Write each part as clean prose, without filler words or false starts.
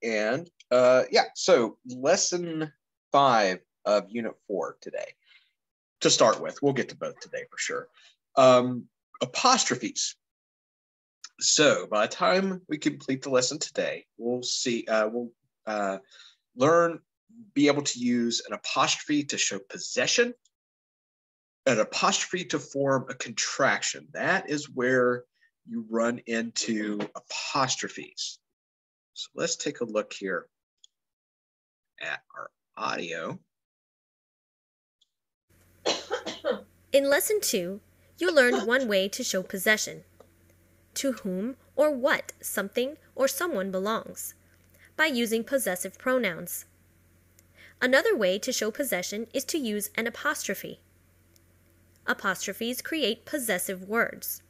And yeah, so lesson 5 of unit 4 today. To start with, we'll get to both today for sure. Apostrophes. So by the time we complete the lesson today, we'll learn, be able to use an apostrophe to show possession, an apostrophe to form a contraction. That is where you run into apostrophes. So let's take a look here at our audio. In Lesson 2, you learned one way to show possession: to whom or what something or someone belongs, by using possessive pronouns. Another way to show possession is to use an apostrophe. Apostrophes create possessive words.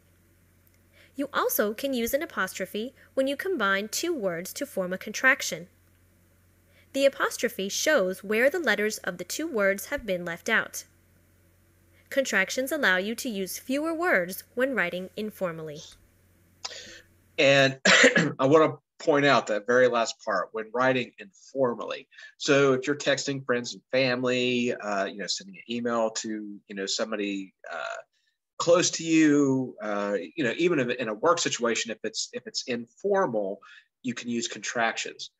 You also can use an apostrophe when you combine two words to form a contraction. The apostrophe shows where the letters of the two words have been left out. Contractions allow you to use fewer words when writing informally. And I want to point out that very last part, when writing informally. So if you're texting friends and family, sending an email to, somebody close to you, even in a work situation, if it's informal, you can use contractions.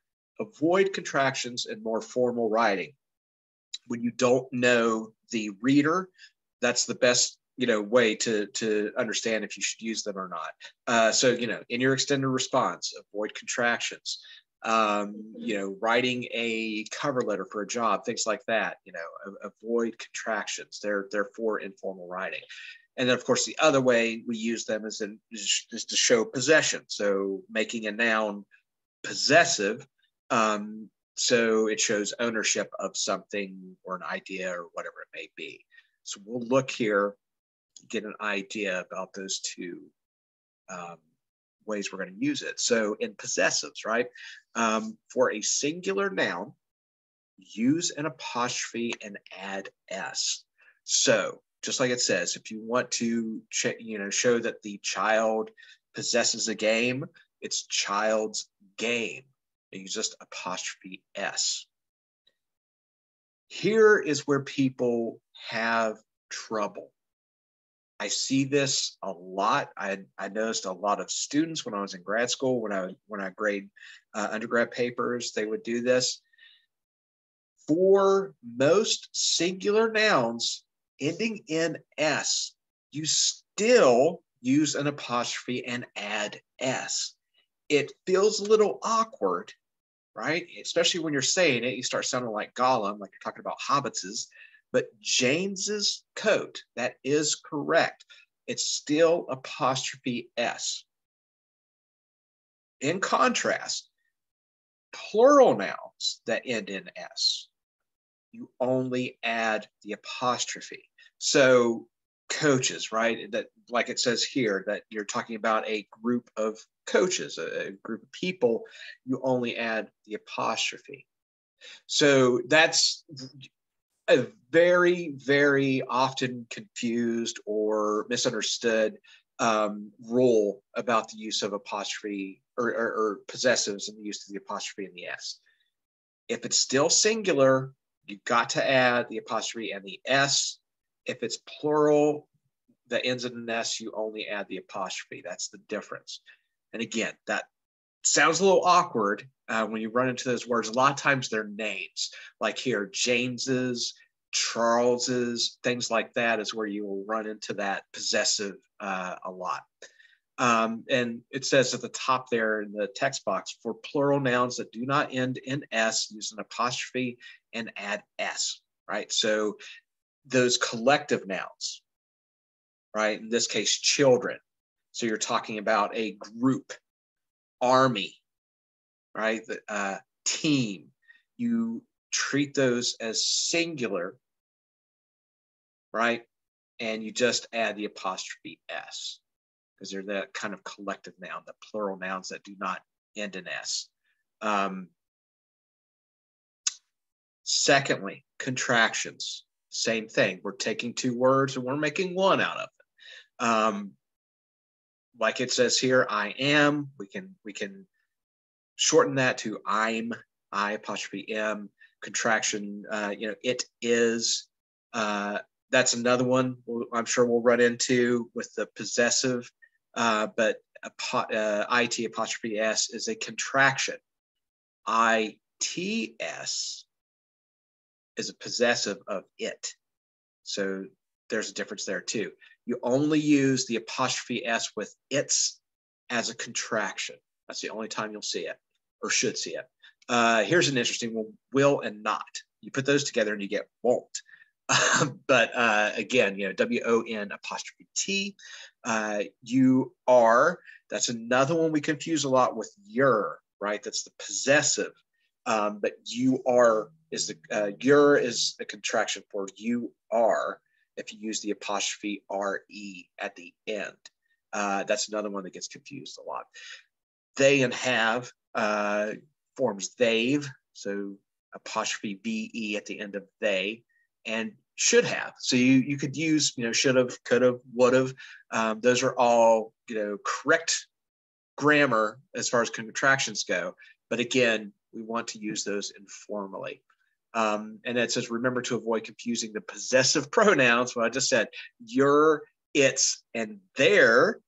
Avoid contractions in more formal writing. When you don't know the reader, that's the best way to understand if you should use them or not. So in your extended response, avoid contractions. Writing a cover letter for a job, things like that. Avoid contractions. They're for informal writing. And then, of course, the other way we use them is to show possession. So making a noun possessive, so it shows ownership of something or an idea or whatever it may be. So we'll look here, get an idea about those two ways we're going to use it. So in possessives, right, for a singular noun, use an apostrophe and add S. So just like it says, if you want to show that the child possesses a game, it's child's game. And you just apostrophe S. Here is where people have trouble. I see this a lot. I noticed a lot of students when I was in grad school, when I grade undergrad papers, they would do this. For most singular nouns ending in S, you still use an apostrophe and add S. It feels a little awkward, right? Especially when you're saying it, you start sounding like Gollum, like you're talking about hobbitses. But James's coat, that is correct. It's still apostrophe S. In contrast, plural nouns that end in S, you only add the apostrophe. So coaches, right? That, like it says here, that you're talking about a group of coaches, a group of people, you only add the apostrophe. So that's a very, very often confused or misunderstood rule about the use of apostrophe or possessives and the use of the apostrophe and the S. If it's still singular, you've got to add the apostrophe and the S. If it's plural that ends in an S, you only add the apostrophe. That's the difference. And again, that sounds a little awkward when you run into those words. A lot of times they're names, like here, James's, Charles's, things like that is where you will run into that possessive a lot. And it says at the top there in the text box, for plural nouns that do not end in S, use an apostrophe and add S, right? So those collective nouns, right? In this case, children. So you're talking about a group, army, right? Team. You treat those as singular, right? And you just add the apostrophe S because they're that kind of collective noun, the plural nouns that do not end in S. Secondly, contractions. Same thing. We're taking two words and we're making one out of it. Like it says here, I am. We can shorten that to I'm, I apostrophe M, contraction, it is. That's another one I'm sure we'll run into with the possessive, but IT apostrophe S is a contraction. ITS is a possessive of it. So there's a difference there too. You only use the apostrophe S with its as a contraction. That's the only time you'll see it or should see it. Here's an interesting one, will and not. You put those together and you get won't. But again, WON apostrophe T, you are, that's another one we confuse a lot with your, right? That's the possessive. But you are is your is a contraction for you are if you use the apostrophe RE at the end. That's another one that gets confused a lot. They and have forms they've, so apostrophe BE at the end of they, and should have. So you could use, should have, could have, would have. Those are all, correct grammar as far as contractions go. But again, we want to use those informally. And it says, remember to avoid confusing the possessive pronouns, what I just said, your, its, and their,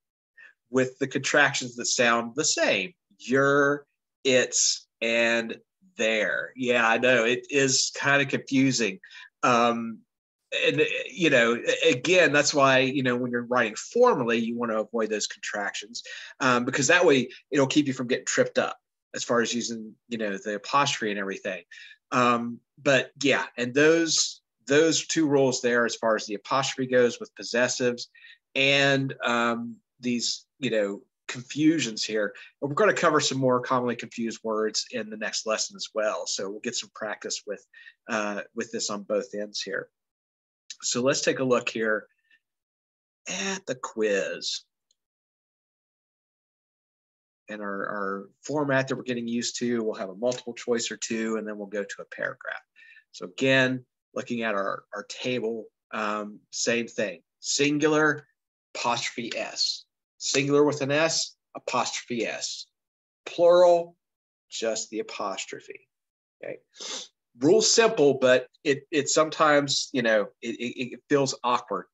with the contractions that sound the same. Your, its, and their. Yeah, I know it is kind of confusing. And again, that's why, when you're writing formally, you want to avoid those contractions, because that way it'll keep you from getting tripped up as far as using, the apostrophe and everything. But yeah, and those two rules there, as far as the apostrophe goes with possessives and these, confusions here. And we're going to cover some more commonly confused words in the next lesson as well. So we'll get some practice with this on both ends here. So let's take a look here at the quiz. And our format that we're getting used to, we'll have a multiple choice or two, and then we'll go to a paragraph. So again, looking at our table, same thing, singular, apostrophe S. Singular with an S, apostrophe S. Plural, just the apostrophe, okay? Rule simple, but it sometimes, it feels awkward.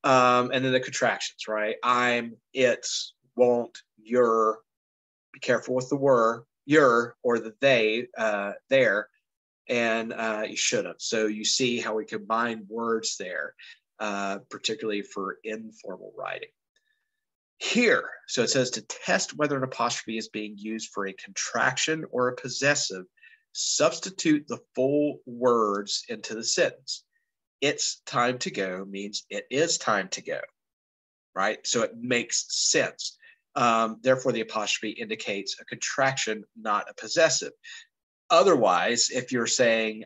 And then the contractions, right? I'm, it's, won't, your. Be careful with the were, your, or the they, there, and you should have. So you see how we combine words there, particularly for informal writing. Here, so it says to test whether an apostrophe is being used for a contraction or a possessive, substitute the full words into the sentence. It's time to go means it is time to go, right? So it makes sense. Therefore, the apostrophe indicates a contraction, not a possessive. Otherwise, if you're saying,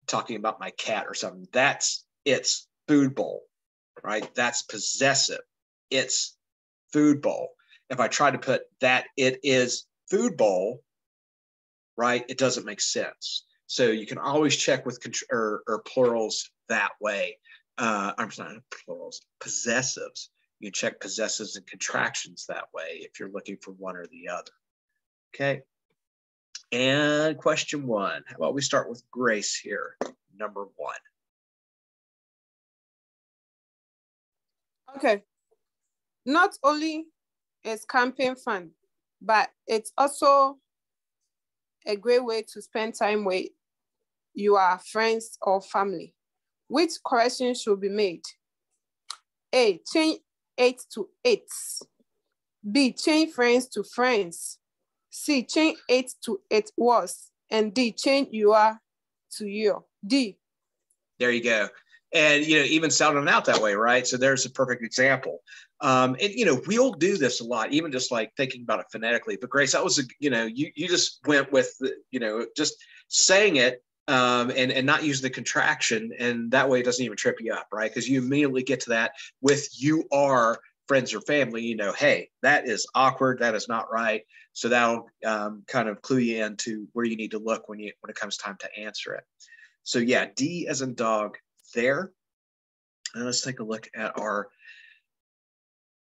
talking about my cat or something, that's its food bowl, right? That's possessive. It's food bowl. If I try to put that it is food bowl, right, it doesn't make sense. So you can always check with or plurals that way. I'm sorry, plurals, possessives. You check possessives and contractions that way if you're looking for one or the other. Okay. And question 1. How about we start with Grace here? Number 1. Okay. Not only is camping fun, but it's also a great way to spend time with your friends or family. Which correction should be made? A, change 8 to 8. B, change friends to friends. C, change 8 to 8 was. And D, change your to your. D. There you go. And, even sounding out that way, right? So there's a perfect example. And, we'll do this a lot, even just like thinking about it phonetically. But Grace, that was, you just went with, just saying it and not using the contraction. And that way it doesn't even trip you up, right? Because you immediately get to that with you are friends or family, hey, that is awkward. That is not right. So that'll kind of clue you into where you need to look when it comes time to answer it. So yeah, D as in dog there. And let's take a look at our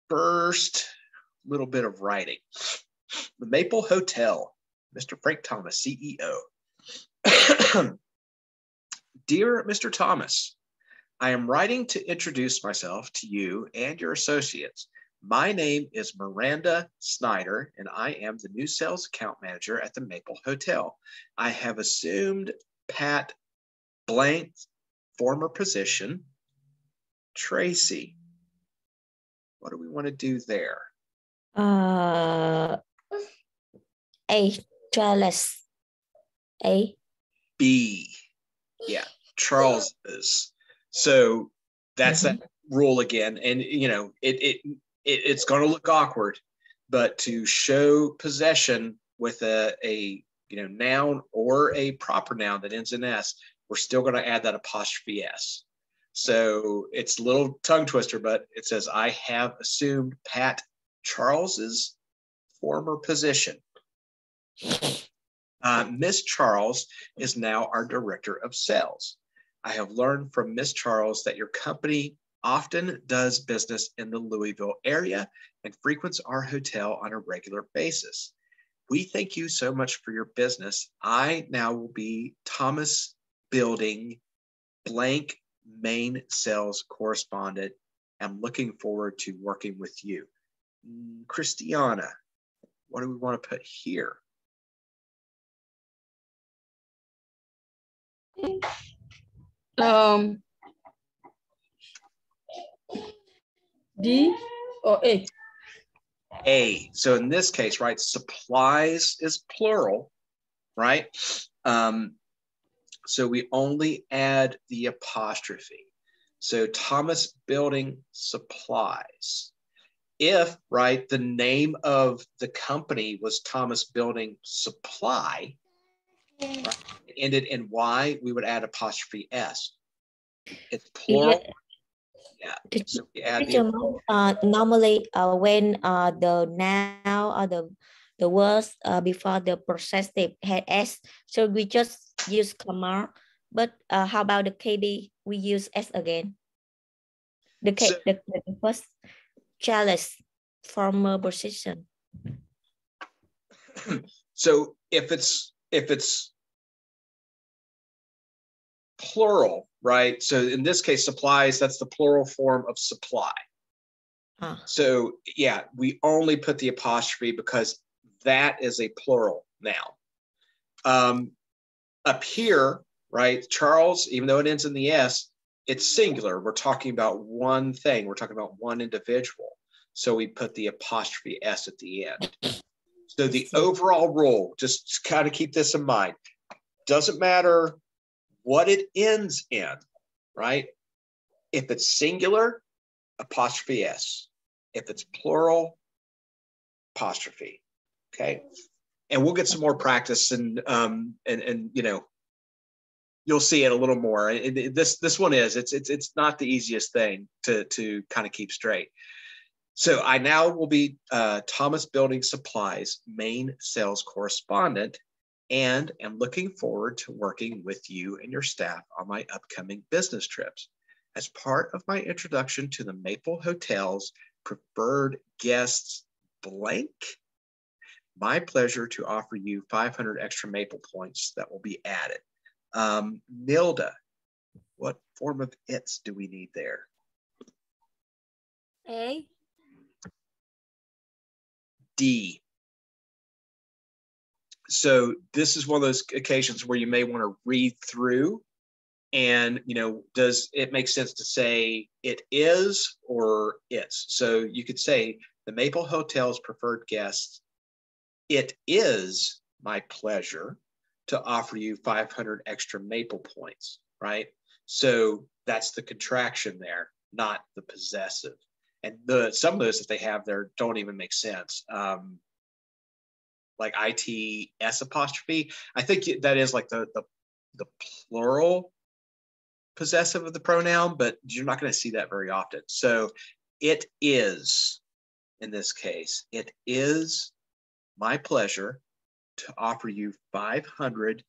first little bit of writing. The Maple Hotel, Mr. Frank Thomas, CEO. Dear Mr. Thomas, I am writing to introduce myself to you and your associates. My name is Miranda Snyder, and I am the new sales account manager at the Maple Hotel. I have assumed Pat Blank's former position. Tracy, what do we want to do there? A, Charles. A. B. Yeah, Charles is. So that's that rule again. And, you know, it's going to look awkward, but to show possession with a noun or a proper noun that ends in S, we're still going to add that apostrophe S. So it's a little tongue twister, but it says, I have assumed Pat Charles's former position. Miss Charles is now our director of sales. I have learned from Miss Charles that your company often does business in the Louisville area and frequents our hotel on a regular basis. We thank you so much for your business. I now will be Thomas Building blank main sales correspondent. I'm looking forward to working with you. Christiana, what do we want to put here? D or A? A. So in this case, right, supplies is plural, right? So we only add the apostrophe. So Thomas Building Supplies. If, right, the name of the company was Thomas Building Supply, right, ended in Y, we would add apostrophe S. It's plural. Yeah. So we add normally when the noun or the words before the possessive had S, so we just use comma. But how about the KD? We use S again. The first chalice former position. So if it's plural, right? So in this case, supplies, that's the plural form of supply. So yeah, we only put the apostrophe because that is a plural noun. Up here, right, Charles, even though it ends in the S, it's singular. We're talking about one thing. We're talking about one individual. So we put the apostrophe S at the end. So the overall rule, just kind of keep this in mind, doesn't matter what it ends in, right? If it's singular, apostrophe S. If it's plural, apostrophe. Okay. And we'll get some more practice and you know, you'll see it a little more. This one is, it's not the easiest thing to kind of keep straight. So I now will be Thomas Building Supplies main sales correspondent, and am looking forward to working with you and your staff on my upcoming business trips. As part of my introduction to the Maple Hotel's preferred guests blank, my pleasure to offer you 500 extra Maple points that will be added. Nilda, what form of its do we need there? A. D. So this is one of those occasions where you may want to read through and, you know, does it make sense to say it is or it's? So you could say the Maple Hotel's preferred guests, it is my pleasure to offer you 500 extra Maple points, right? So that's the contraction there, not the possessive. And some of those that they have there don't even make sense. Like ITS apostrophe, I think that is like the plural possessive of the pronoun, but you're not going to see that very often. So it is, in this case, it is my pleasure to offer you 500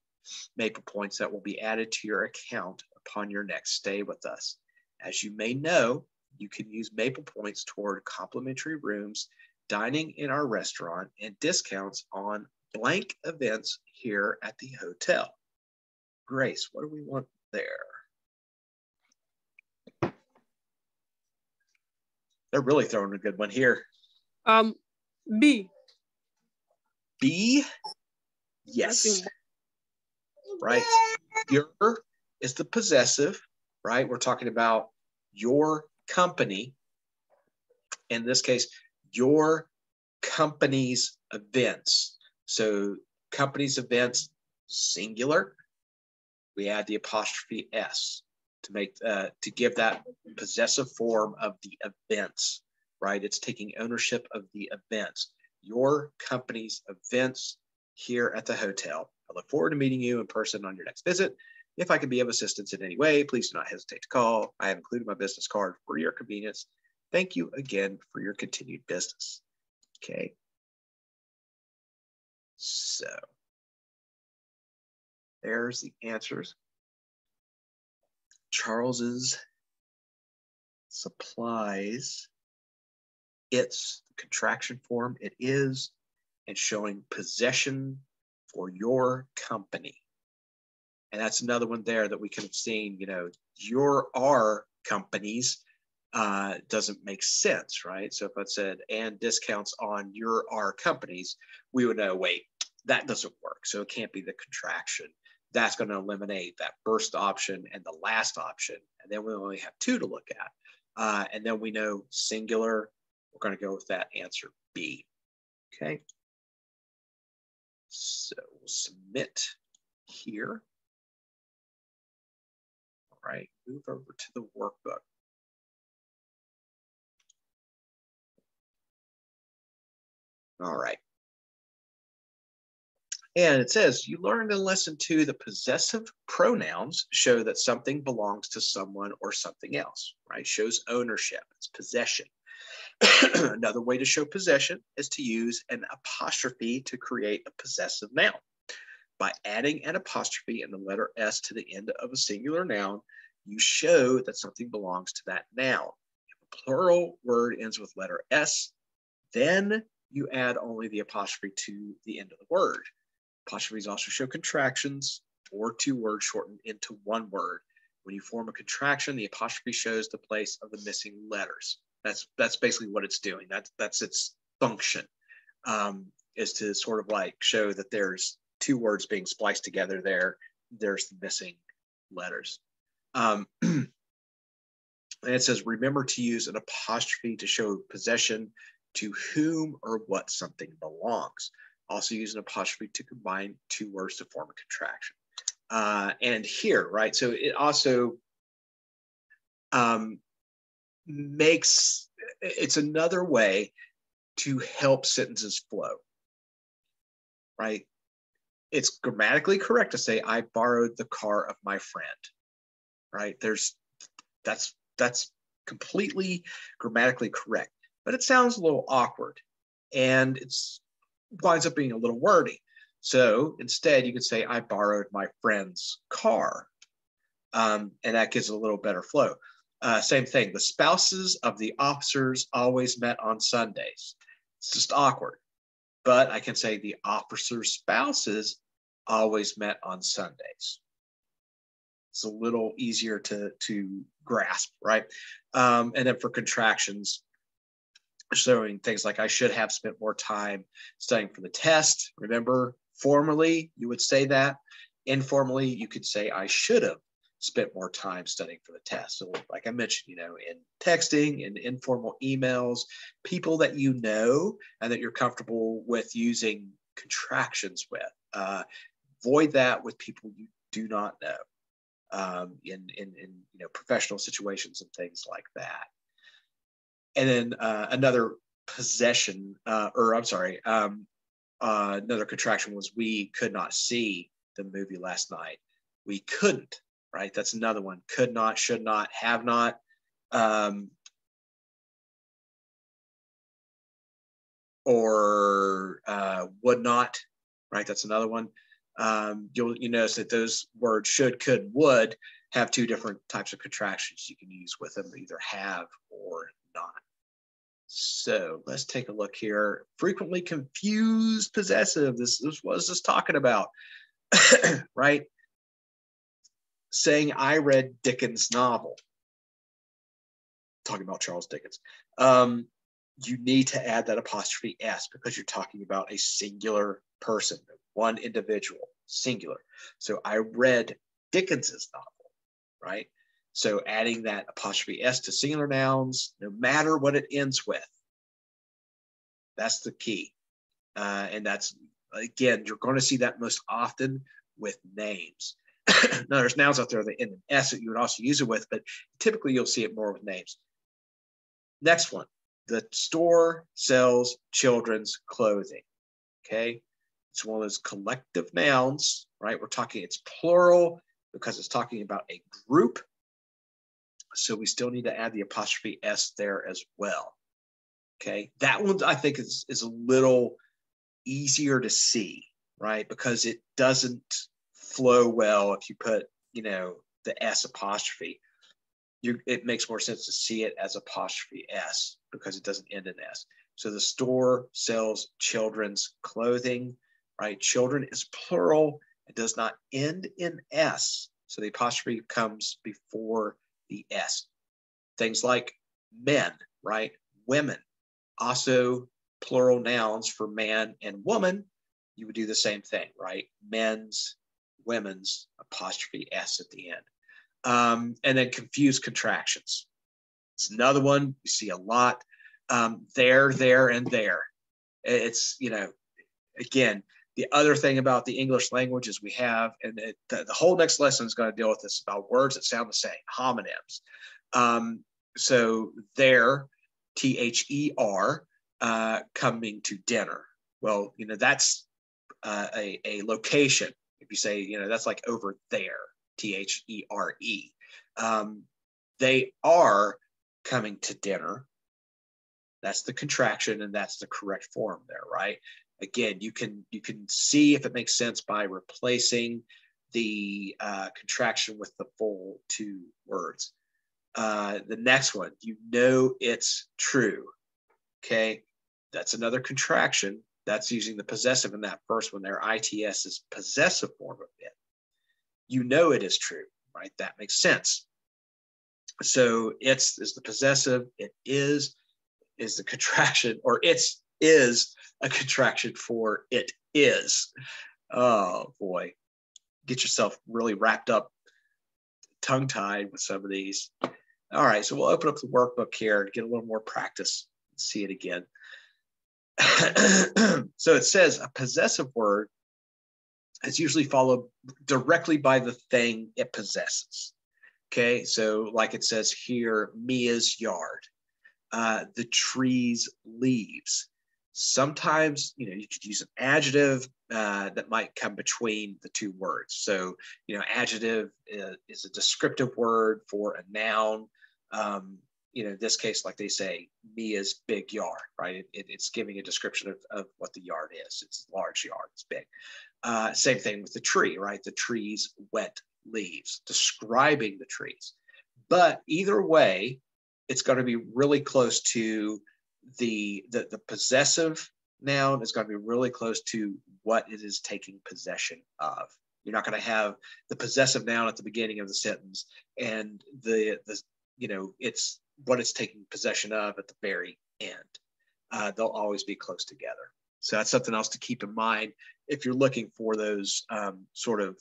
Maple points that will be added to your account upon your next stay with us. As you may know, you can use Maple points toward complimentary rooms dining in our restaurant, and discounts on blank events here at the hotel. Grace, what do we want there? They're really throwing a good one here. B. B, yes. Right? Your is the possessive, right? We're talking about your company. In this case, your company's events. So company's events, singular. We add the apostrophe S to make to give that possessive form of the events, right? It's taking ownership of the events. Your company's events here at the hotel. I look forward to meeting you in person on your next visit. If I can be of assistance in any way, please do not hesitate to call. I have included my business card for your convenience. Thank you again for your continued business. Okay. So there's the answers. Charles's supplies. It's the contraction form. It is, and showing possession for your company. And that's another one there that we could have seen, you know, your our companies doesn't make sense, right? So if I said, and discounts on your our companies, we would know, wait, that doesn't work. So it can't be the contraction. That's going to eliminate that first option and the last option. And then we only have two to look at. And then we know singular, we're going to go with that answer B. Okay. So we'll submit here. All right, move over to the workbook. All right. And it says, you learned in lesson 2 the possessive pronouns show that something belongs to someone or something else, right? Shows ownership, it's possession. Another way to show possession is to use an apostrophe to create a possessive noun. By adding an apostrophe and the letter S to the end of a singular noun, you show that something belongs to that noun. If a plural word ends with letter S, then you add only the apostrophe to the end of the word. Apostrophes also show contractions or two words shortened into one word. When you form a contraction, the apostrophe shows the place of the missing letters. That's basically what it's doing. That's its function, is to sort of like show that there's two words being spliced together there. There's the missing letters. And it says, remember to use an apostrophe to show possession to whom or what something belongs. Also use an apostrophe to combine two words to form a contraction. And here, right, so it also it's another way to help sentences flow, right? It's grammatically correct to say, I borrowed the car of my friend, right? That's completely grammatically correct, but it sounds a little awkward and it's winds up being a little wordy. So instead you could say, I borrowed my friend's car. And that gives a little better flow. Same thing, the spouses of the officers always met on Sundays. It's just awkward. But I can say the officers' spouses always met on Sundays. It's a little easier to grasp, right? And then for contractions, showing things like I should have spent more time studying for the test. Remember, formally, you would say that. Informally, you could say I should have spent more time studying for the test. So like I mentioned, you know, in texting, in informal emails, people that you know and that you're comfortable with using contractions with. Avoid that with people you do not know in you know, professional situations and things like that. And then another possession, another contraction was we could not see the movie last night. We couldn't, right? That's another one. Could not, should not, have not. Or would not, right? That's another one. You notice that those words should, could, would have two different types of contractions you can use with them, either have or not. So let's take a look here. Frequently confused possessive. This is what is this talking about, right? Saying I read Dickens' novel. Talking about Charles Dickens. You need to add that apostrophe S because you're talking about a singular person, one individual, singular. So I read Dickens's novel, right? So adding that apostrophe S to singular nouns, no matter what it ends with, that's the key. And that's, again, you're going to see that most often with names. Now, there's nouns out there that end in S that you would also use it with, but typically you'll see it more with names. Next one, the store sells children's clothing. Okay, it's one of those collective nouns, right? We're talking, it's plural because it's talking about a group. So we still need to add the apostrophe S there as well. Okay, that one I think is a little easier to see, right? Because it doesn't flow well if you put, the S apostrophe. It makes more sense to see it as apostrophe S because it doesn't end in S. So the store sells children's clothing, right? Children is plural. It does not end in S. So the apostrophe comes before the S. Things like men, right? Women, also plural nouns for man and woman. You would do the same thing, right? Men's, women's, apostrophe S at the end. And then confused contractions. It's another one we see a lot. There, and there. It's, again, the other thing about the English language is we have, and the whole next lesson is going to deal with this about words that sound the same, homonyms. So there, THER, coming to dinner. Well, that's a location. If you say, that's like over there. THERE. They are coming to dinner. That's the contraction, and that's the correct form there, right? Again, you can see if it makes sense by replacing the contraction with the full two words. The next one, it's true. Okay, that's another contraction. That's using the possessive in that first one there. ITS is possessive form of it. It is true, right? That makes sense. So it's is the possessive, it is the contraction, or it's is a contraction for it is. Oh boy, get yourself really wrapped up, tongue-tied with some of these. All right, so we'll open up the workbook here to get a little more practice, see it again. So it says a possessive word is usually followed directly by the thing it possesses. Okay, so like it says here, Mia's yard, the tree's leaves. Sometimes, you could use an adjective that might come between the two words. So, adjective is a descriptive word for a noun. In this case, like they say, Mia's big yard, right? It's giving a description of what the yard is. It's a large yard, it's big. Same thing with the tree, right? The tree's wet leaves, describing the trees. But either way, it's going to be really close to the possessive noun is going to be really close to what it is taking possession of. You're not going to have the possessive noun at the beginning of the sentence and it's what it's taking possession of at the very end. They'll always be close together. So that's something else to keep in mind if you're looking for those sort of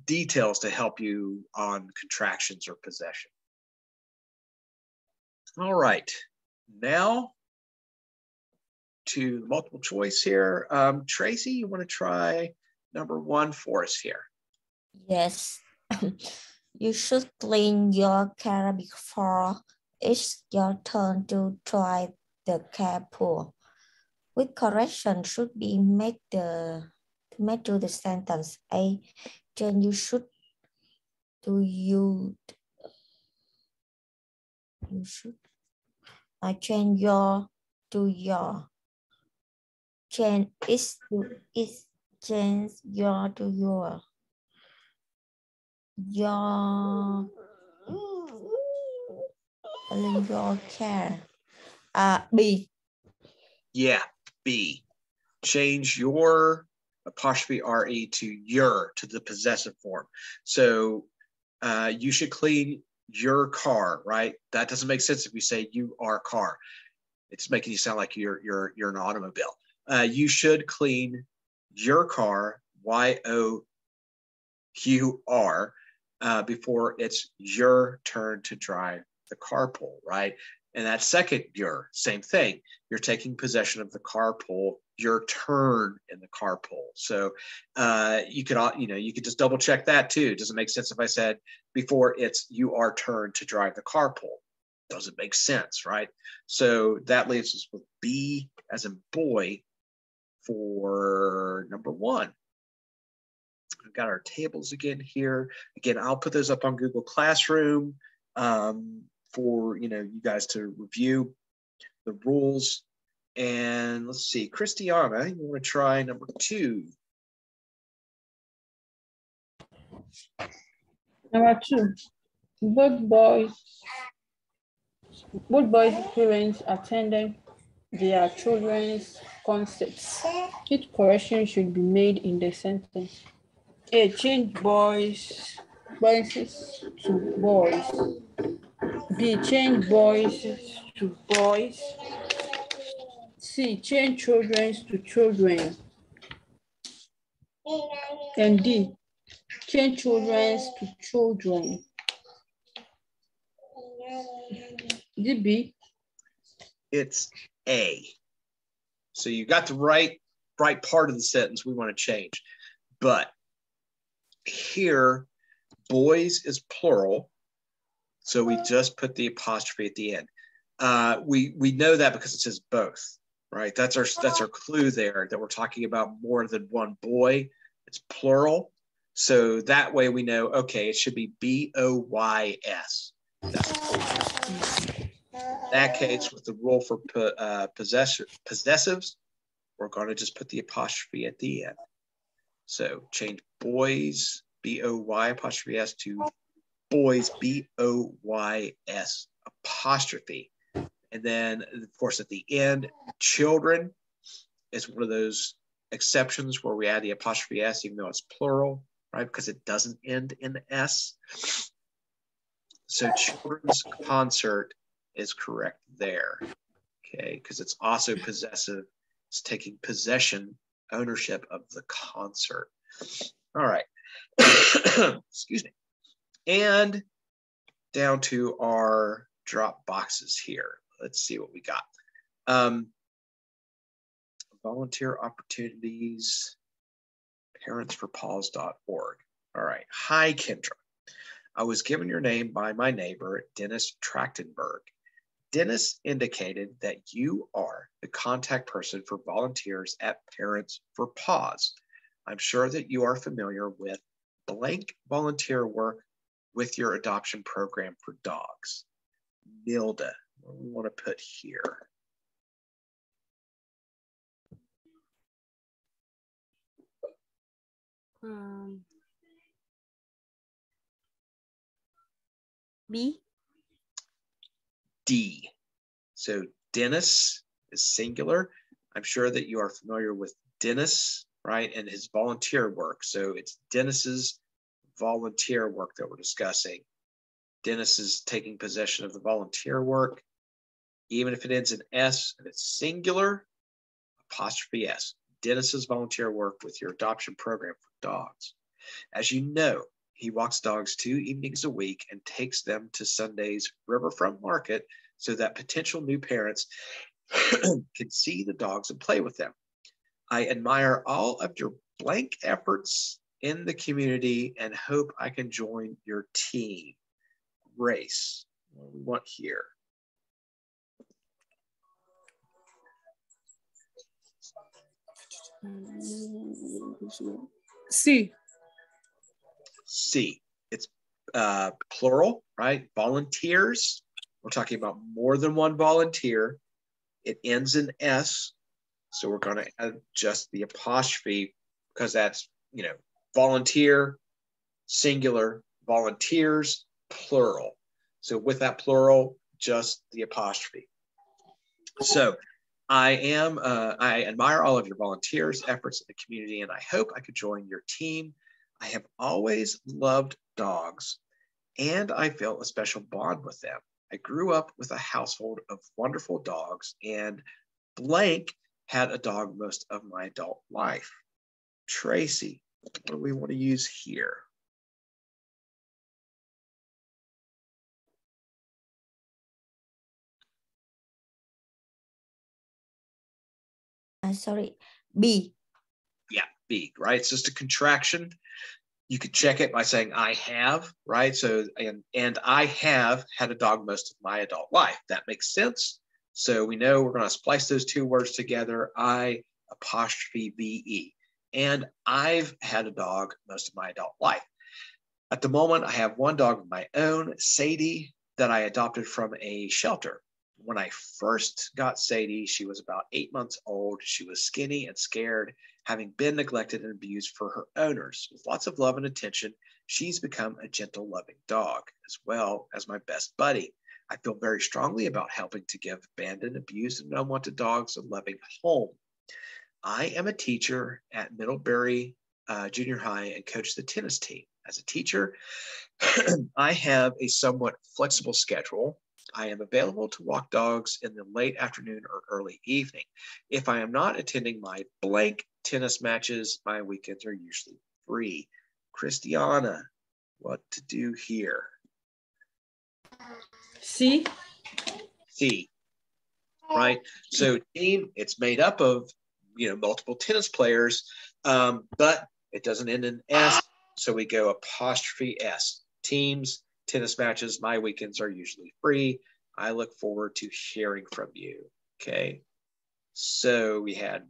details to help you on contractions or possession. All right, now to the multiple choice here. Tracy, you want to try number 1 for us here? Yes. You should clean your car before it's your turn to try the carpool. Which correction should be made to the sentence? A. Then you should do you should. I change your to your. Change is to is change your to your. Your care. Be. Yeah, be. Change your apostrophe re to your, to the possessive form. So you should clean your car, right? That doesn't make sense if you say you are car. It's making you sound like you're an automobile. You should clean your car, YOUR, before it's your turn to drive the carpool, right? And that second your, same thing. You're taking possession of the carpool, your turn in the carpool. So you could just double check that too. Does it make sense if I said before it's your turn to drive the carpool? Doesn't make sense, right? So that leaves us with be as in boy for number 1. We've got our tables again here. Again, I'll put those up on Google Classroom for you guys to review the rules. And let's see, Christiana, you want to try number 2? Number 2, both boys' parents attended their children's concerts. Each correction should be made in the sentence. A, change boys to boys. B, change boys to boys. C, change children to children. And D, change children to children. DB. It's A. So you got the right part of the sentence we want to change. But here, boys is plural. So we just put the apostrophe at the end. We know that because it says both, right? That's our clue there, that we're talking about more than one boy. It's plural. So that way we know, okay, it should be BOYS. In that case, with the rule for possessives, we're going to just put the apostrophe at the end. So change boys, BOY apostrophe S, to boys, BOYS apostrophe. And then, of course, at the end, children is one of those exceptions where we add the apostrophe S, even though it's plural, right? Because it doesn't end in S. So children's concert is correct there, okay? Because it's also possessive. It's taking possession, ownership of the concert. All right. Excuse me. And down to our drop boxes here. Let's see what we got. Volunteer opportunities, parentsforpaws.org. All right. Hi, Kendra. I was given your name by my neighbor, Dennis Trachtenberg. Dennis indicated that you are the contact person for volunteers at Parents for Paws. I'm sure that you are familiar with blank volunteer work with your adoption program for dogs. Nilda, what do we want to put here? B. D. So Dennis is singular. I'm sure that you are familiar with Dennis, right, and his volunteer work. So it's Dennis's volunteer work that we're discussing. Dennis is taking possession of the volunteer work. Even if it ends in S and it's singular, apostrophe S. Dennis's volunteer work with your adoption program for dogs. As you know, he walks dogs 2 evenings a week and takes them to Sunday's Riverfront Market so that potential new parents can see the dogs and play with them. I admire all of your blank efforts in the community and hope I can join your team. Grace, what do we want here? C. C. It's plural, right? Volunteers. We're talking about more than one volunteer. It ends in S. So we're going to add just the apostrophe because that's, volunteer, singular, volunteers, plural. So with that plural, just the apostrophe. So I admire all of your volunteers, efforts in the community, and I hope I could join your team. I have always loved dogs, and I felt a special bond with them. I grew up with a household of wonderful dogs, and blank had a dog most of my adult life. Tracy, what do we want to use here? Sorry, B. Yeah, B, right? It's just a contraction. You could check it by saying I have, right? So, and I have had a dog most of my adult life. That makes sense. So we know we're going to splice those two words together, I apostrophe VE. And I've had a dog most of my adult life. At the moment, I have one dog of my own, Sadie, that I adopted from a shelter. When I first got Sadie, she was about 8 months old. She was skinny and scared, having been neglected and abused for her owners. With lots of love and attention, she's become a gentle, loving dog, as well as my best buddy. I feel very strongly about helping to give abandoned, abused, and unwanted dogs a loving home. I am a teacher at Middlebury Junior High and coach the tennis team. As a teacher, I have a somewhat flexible schedule. I am available to walk dogs in the late afternoon or early evening. If I am not attending my blank tennis matches, my weekends are usually free. Christiana, what to do here? C. C, right? So team, it's made up of, multiple tennis players, but it doesn't end in S. So we go apostrophe S. Teams, tennis matches, my weekends are usually free. I look forward to hearing from you. Okay. So we had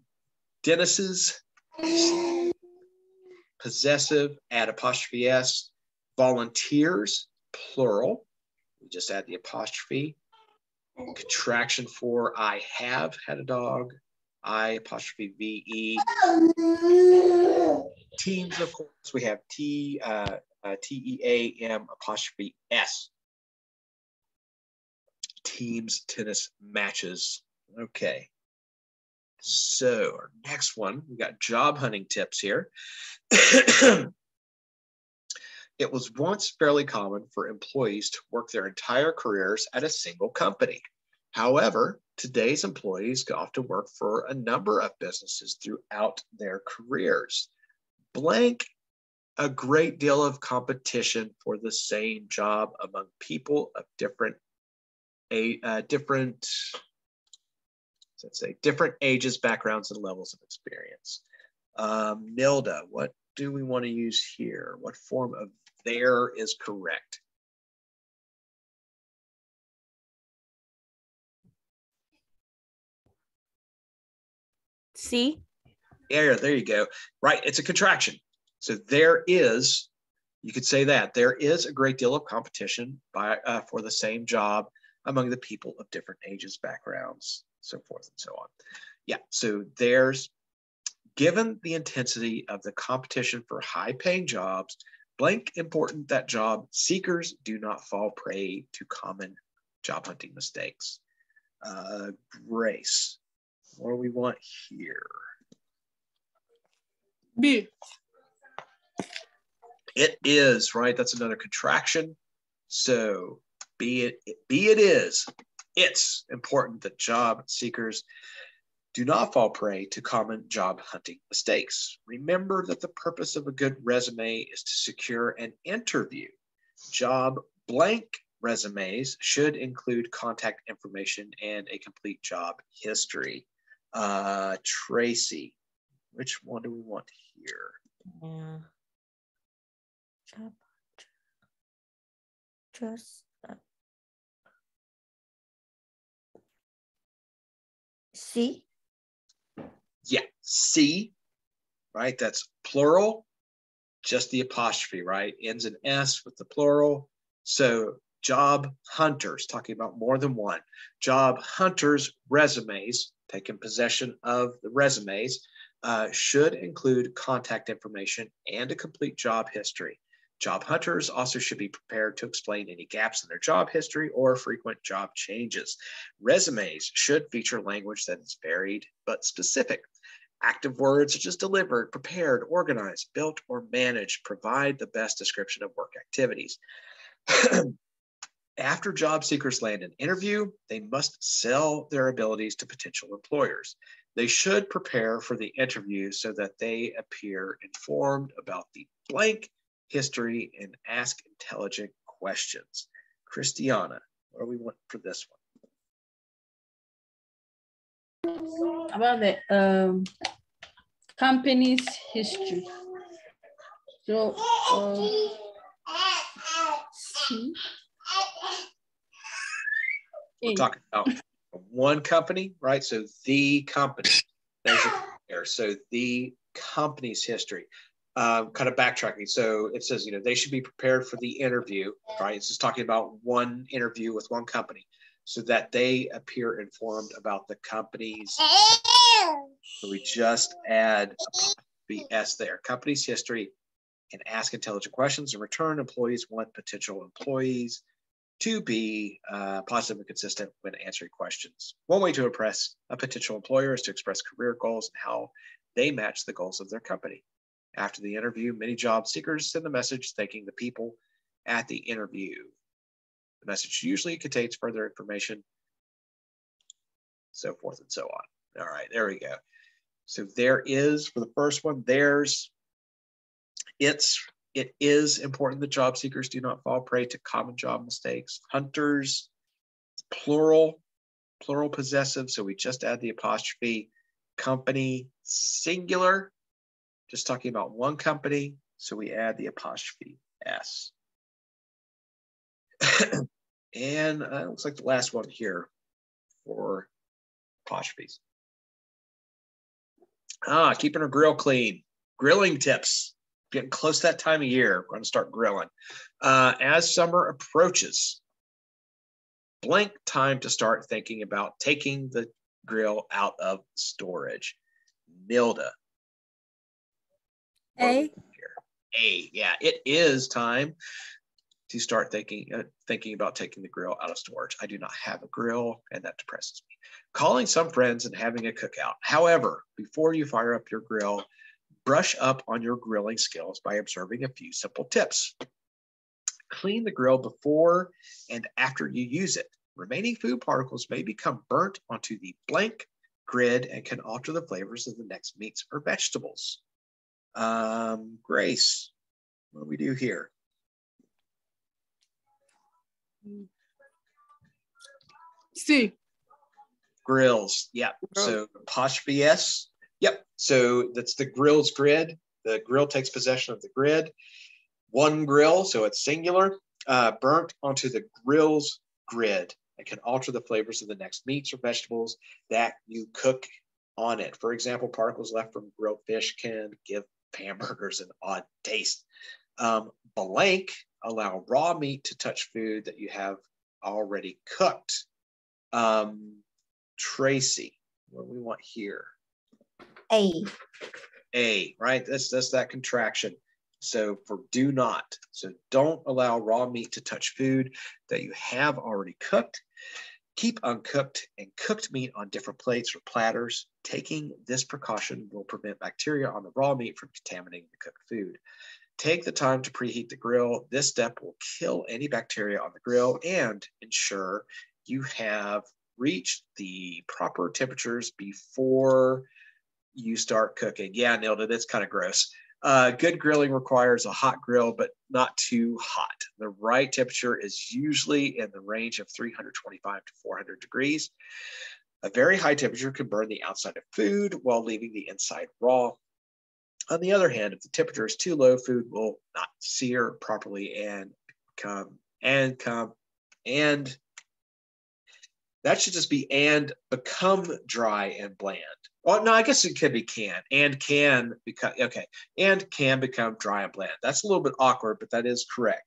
Dennis's, possessive, add apostrophe S, volunteers, plural. We just add the apostrophe. Contraction for I have had a dog, I apostrophe VE. Teams, of course, we have TEAM apostrophe S. Teams, tennis, matches. Okay. So our next one, we got job hunting tips here. It was once fairly common for employees to work their entire careers at a single company. However, today's employees often work for a number of businesses throughout their careers. Blank, a great deal of competition for the same job among people of different ages, backgrounds, and levels of experience. Nilda, what do we want to use here? What form of there is correct? C. Yeah, there you go. Right, it's a contraction. So there is, you could say that, there is a great deal of competition for the same job among the people of different ages, backgrounds, so forth and so on. Yeah, so there's, given the intensity of the competition for high-paying jobs, blank important that job seekers do not fall prey to common job hunting mistakes. Grace, what do we want here? B. It is, right? That's another contraction. So it is. It's important that job seekers do not fall prey to common job hunting mistakes. Remember that the purpose of a good resume is to secure an interview. Job blank resumes should include contact information and a complete job history. Tracy, which one do we want here? Yeah. Job. Just C. Yeah, C, right? That's plural, just the apostrophe, right? Ends in S with the plural. So job hunters, talking about more than one. Job hunters' resumes, taking possession of the resumes, should include contact information and a complete job history. Job hunters also should be prepared to explain any gaps in their job history or frequent job changes. Resumes should feature language that is varied but specific. Active words such as delivered, prepared, organized, built, or managed provide the best description of work activities. After job seekers land an interview, they must sell their abilities to potential employers. They should prepare for the interview so that they appear informed about the blank history and ask intelligent questions. Christiana, what do we want for this one? About the company's history. So, we're talking about one company, right? So the company. There. So the company's history. Kind of backtracking. So it says, they should be prepared for the interview, right? It's just talking about one interview with one company so that they appear informed about the company's. So we just add the S there, company's history, and ask intelligent questions. In return, employees want potential employees to be positive and consistent when answering questions. One way to impress a potential employer is to express career goals and how they match the goals of their company. After the interview, many job seekers send a message thanking the people at the interview. The message usually contains further information, so forth and so on. All right, there we go. So there is, for the first one, it is important that job seekers do not fall prey to common job mistakes. Hunters, plural possessive, so we just add the apostrophe. Company, singular, just talking about one company, so we add the apostrophe S. And it looks like the last one here for apostrophes. Keeping our grill clean. Grilling tips. Getting close to that time of year. We're going to start grilling. As summer approaches, blank time to start thinking about taking the grill out of storage. Nilda. A. Yeah, it is time to start thinking about taking the grill out of storage. I do not have a grill, and that depresses me. Calling some friends and having a cookout. However, before you fire up your grill, brush up on your grilling skills by observing a few simple tips. Clean the grill before and after you use it. Remaining food particles may become burnt onto the blank grid and can alter the flavors of the next meats or vegetables. Grace, what do we do here? C. Grills, yeah. So apostrophe S. Yep, so that's the grill's grid. The grill takes possession of the grid. One grill, so it's singular, burnt onto the grill's grid. It can alter the flavors of the next meats or vegetables that you cook on it. For example, particles left from grilled fish can give hamburgers an odd taste. Blank, allow raw meat to touch food that you have already cooked. Tracy, what do we want here? A, right? That's that contraction. So for do not. So don't allow raw meat to touch food that you have already cooked. Keep uncooked and cooked meat on different plates or platters. Taking this precaution will prevent bacteria on the raw meat from contaminating the cooked food. Take the time to preheat the grill. This step will kill any bacteria on the grill and ensure you have reached the proper temperatures before you start cooking. Yeah, nailed it. It's kind of gross. Good grilling requires a hot grill, but not too hot. The right temperature is usually in the range of 325 to 400 degrees. A very high temperature can burn the outside of food while leaving the inside raw. On the other hand, if the temperature is too low, food will not sear properly and that should just be and become dry and bland. Well, no, I guess it could be can become, okay, and can become dry and bland. That's a little bit awkward, but that is correct.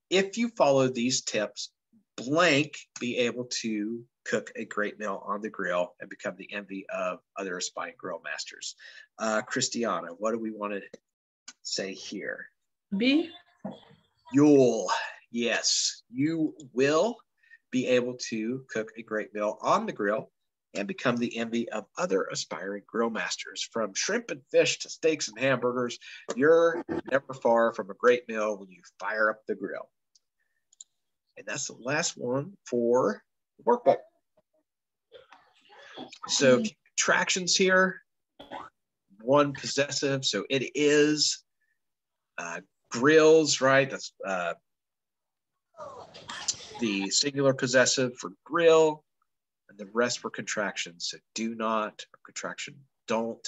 If you follow these tips, blank be able to cook a great meal on the grill and become the envy of other aspiring grill masters. Christiana, what do we want to say here? B. You'll. Yes, you will be able to cook a great meal on the grill and become the envy of other aspiring grill masters. From shrimp and fish to steaks and hamburgers, you're never far from a great meal when you fire up the grill. And that's the last one for the workbook. So contractions here, one possessive, so it is grills, right? That's the singular possessive for grill, and the rest were contractions. So do not, or contraction don't,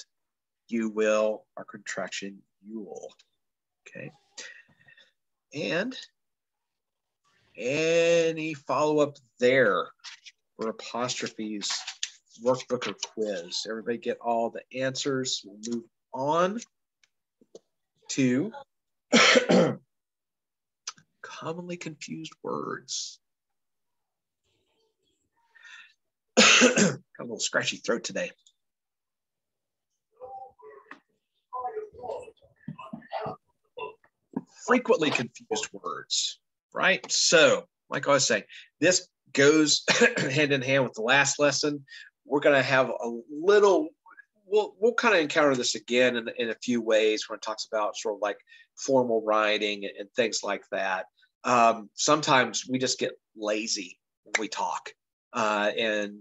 you will, or contraction you'll. Okay. And any follow-up there for Apostrophes workbook or quiz? Everybody get all the answers. We'll move on to commonly confused words. Got a little scratchy throat today. Frequently confused words, right? So, like I was saying, this goes hand in hand with the last lesson. We're going to have a little, we'll kind of encounter this again in a few ways when it talks about sort of like formal writing and things like that. Sometimes we just get lazy when we talk, and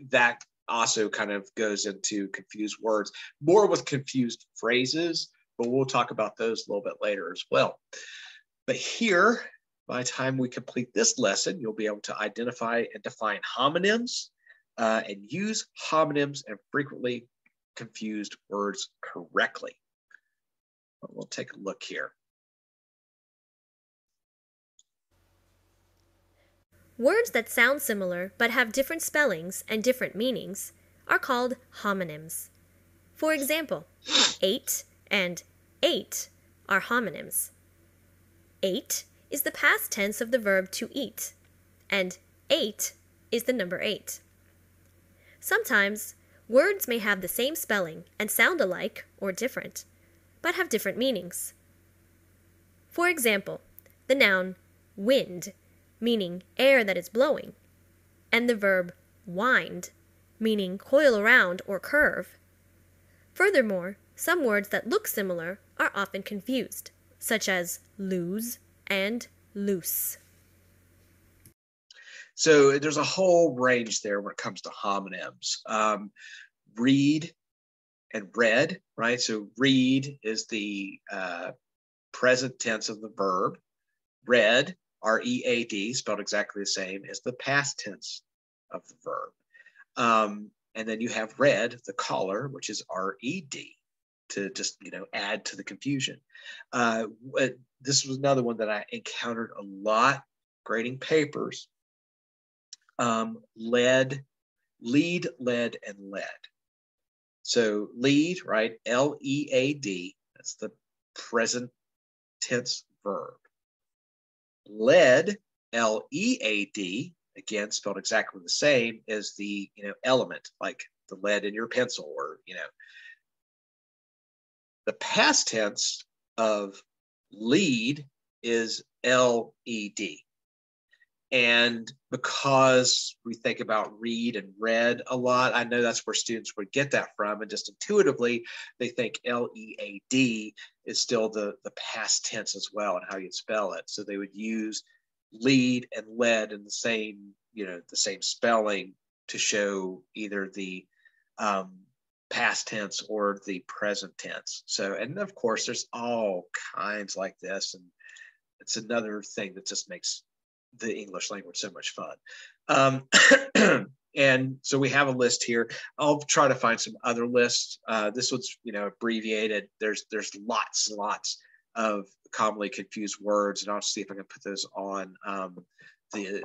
that also kind of goes into confused words, more with confused phrases, but we'll talk about those a little bit later as well. But here, by the time we complete this lesson, you'll be able to identify and define homonyms and use homonyms and frequently confused words correctly. But we'll take a look here. Words that sound similar but have different spellings and different meanings are called homonyms. For example, ate and ate are homonyms. Ate is the past tense of the verb to eat, and 8 is the number 8. Sometimes, words may have the same spelling and sound alike or different, but have different meanings. For example, the noun wind, meaning air that is blowing, and the verb wind, meaning coil around or curve. Furthermore, some words that look similar are often confused, such as lose and loose. So there's a whole range there when it comes to homonyms. Read and read, right? So read is the present tense of the verb. Read, R-E-A-D, spelled exactly the same, is the past tense of the verb. And then you have read, the caller, which is R-E-D, to just, add to the confusion. This was another one that I encountered a lot grading papers. Lead, led, and led. So lead, right? L-E-A-D, that's the present tense verb. Led, L-E-A-D, again, spelled exactly the same, as the, element, like the lead in your pencil, or, the past tense of lead is L-E-D. And because we think about read and read a lot, I know that's where students would get that from. And just intuitively, they think L-E-A-D is still the past tense as well, and how you'd spell it. So they would use lead and led in the same, the same spelling to show either the past tense or the present tense. So, and of course, there's all kinds like this. And it's another thing that just makes the English language so much fun. And so we have a list here. I'll try to find some other lists. This one's, abbreviated. There's lots and lots of commonly confused words, and I'll see if I can put those on the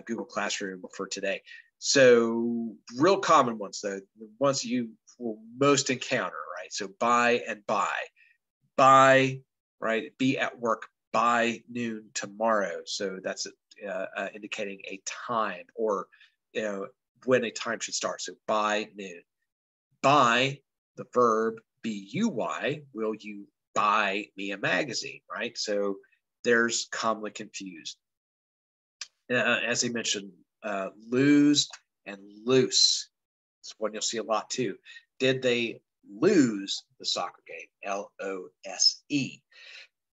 Google Classroom for today. So real common ones, though, the ones you will most encounter, right? So buy and buy. Buy, right? Be at work by noon tomorrow. So that's indicating a time, or when a time should start. So by noon. By, the verb, B-U-Y, will you buy me a magazine, right? So there's commonly confused. As I mentioned, lose and loose. It's one you'll see a lot too. Did they lose the soccer game? L-O-S-E.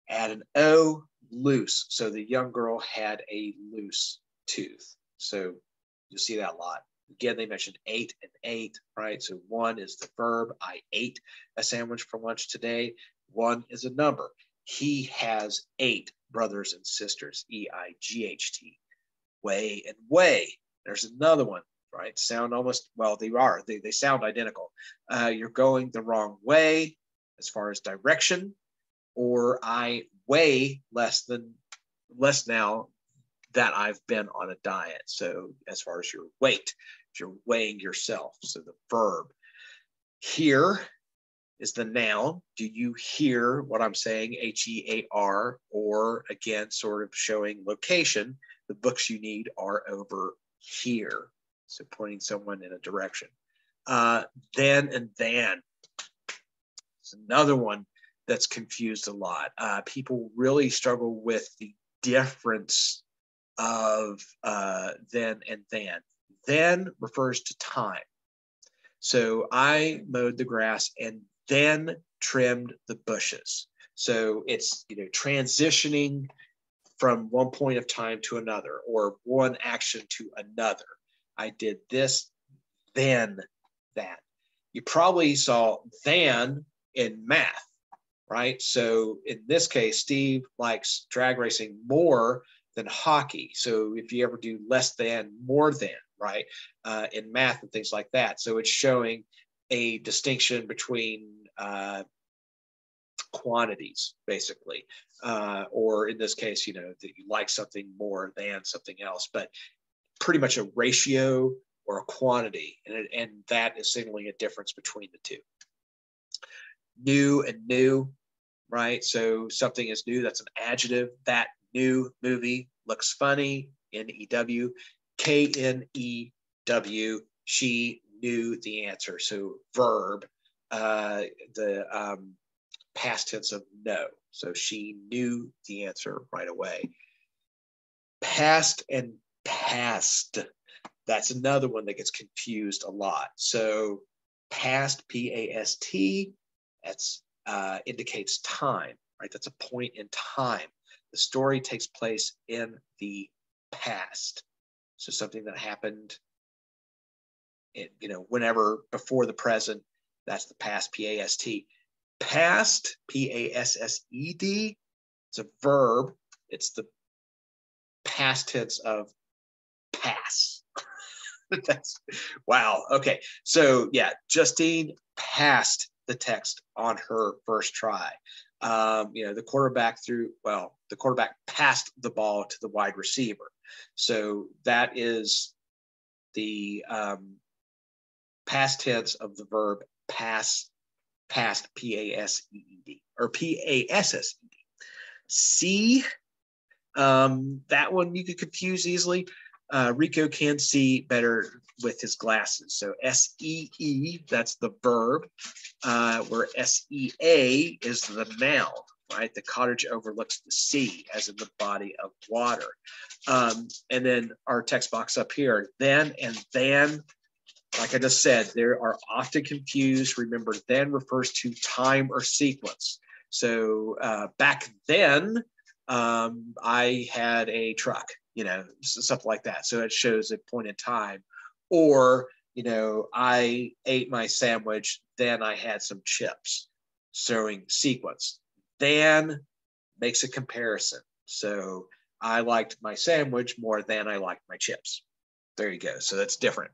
Add an O, loose. So the young girl had a loose tooth. So you'll see that a lot. Again, they mentioned 8 and 8, right? So 1 is the verb. I ate a sandwich for lunch today. 1 is a number. He has 8 brothers and sisters, E-I-G-H-T. Way and way. There's another one, right? Sound almost, well, they sound identical. You're going the wrong way as far as direction, or I weigh less now that I've been on a diet. So as far as your weight, if you're weighing yourself. So the verb. Hear is the noun. Do you hear what I'm saying? H-E-A-R, or again, sort of showing location. The books you need are over here. So pointing someone in a direction. Then and than. It's another one that's confused a lot. People really struggle with the difference of then and than. Then refers to time. So I mowed the grass and then trimmed the bushes. So it's, transitioning from one point of time to another, or one action to another. I did this, then that. You probably saw than in math, right? So in this case, Steve likes drag racing more than hockey. So if you ever do less than, more than, right? In math and things like that. So it's showing a distinction between quantities, basically, or in this case, that you like something more than something else, but pretty much a ratio or a quantity, and that is signaling a difference between the two. New and new, right? So something is new, that's an adjective. That new movie looks funny, N-E-W. K-N-E-W, she knew the answer. So verb, the past tense of know. So she knew the answer right away. Past and past. That's another one that gets confused a lot. So past, P-A-S-T, that's indicates time, right? That's a point in time. The story takes place in the past. So something that happened, whenever before the present, that's the past, P-A-S-T. Past, P-A-S-S-E-D, it's a verb. It's the past tense of pass. That's wow. Okay. So yeah, Justine passed the text on her first try. The quarterback passed the ball to the wide receiver. So that is the past tense of the verb pass, past, P-A-S-E-E-D, or P-A-S-S-E-D. See, that one you could confuse easily. Rico can see better with his glasses. So S-E-E, that's the verb, where S-E-A is the noun, right? The cottage overlooks the sea, as in the body of water. And then our text box up here, then and than, like I just said, they are often confused. Remember, then refers to time or sequence. So back then, I had a truck, something like that. So it shows a point in time. Or, I ate my sandwich, then I had some chips, showing sequence. Then makes a comparison. So I liked my sandwich more than I liked my chips. There you go. So that's different.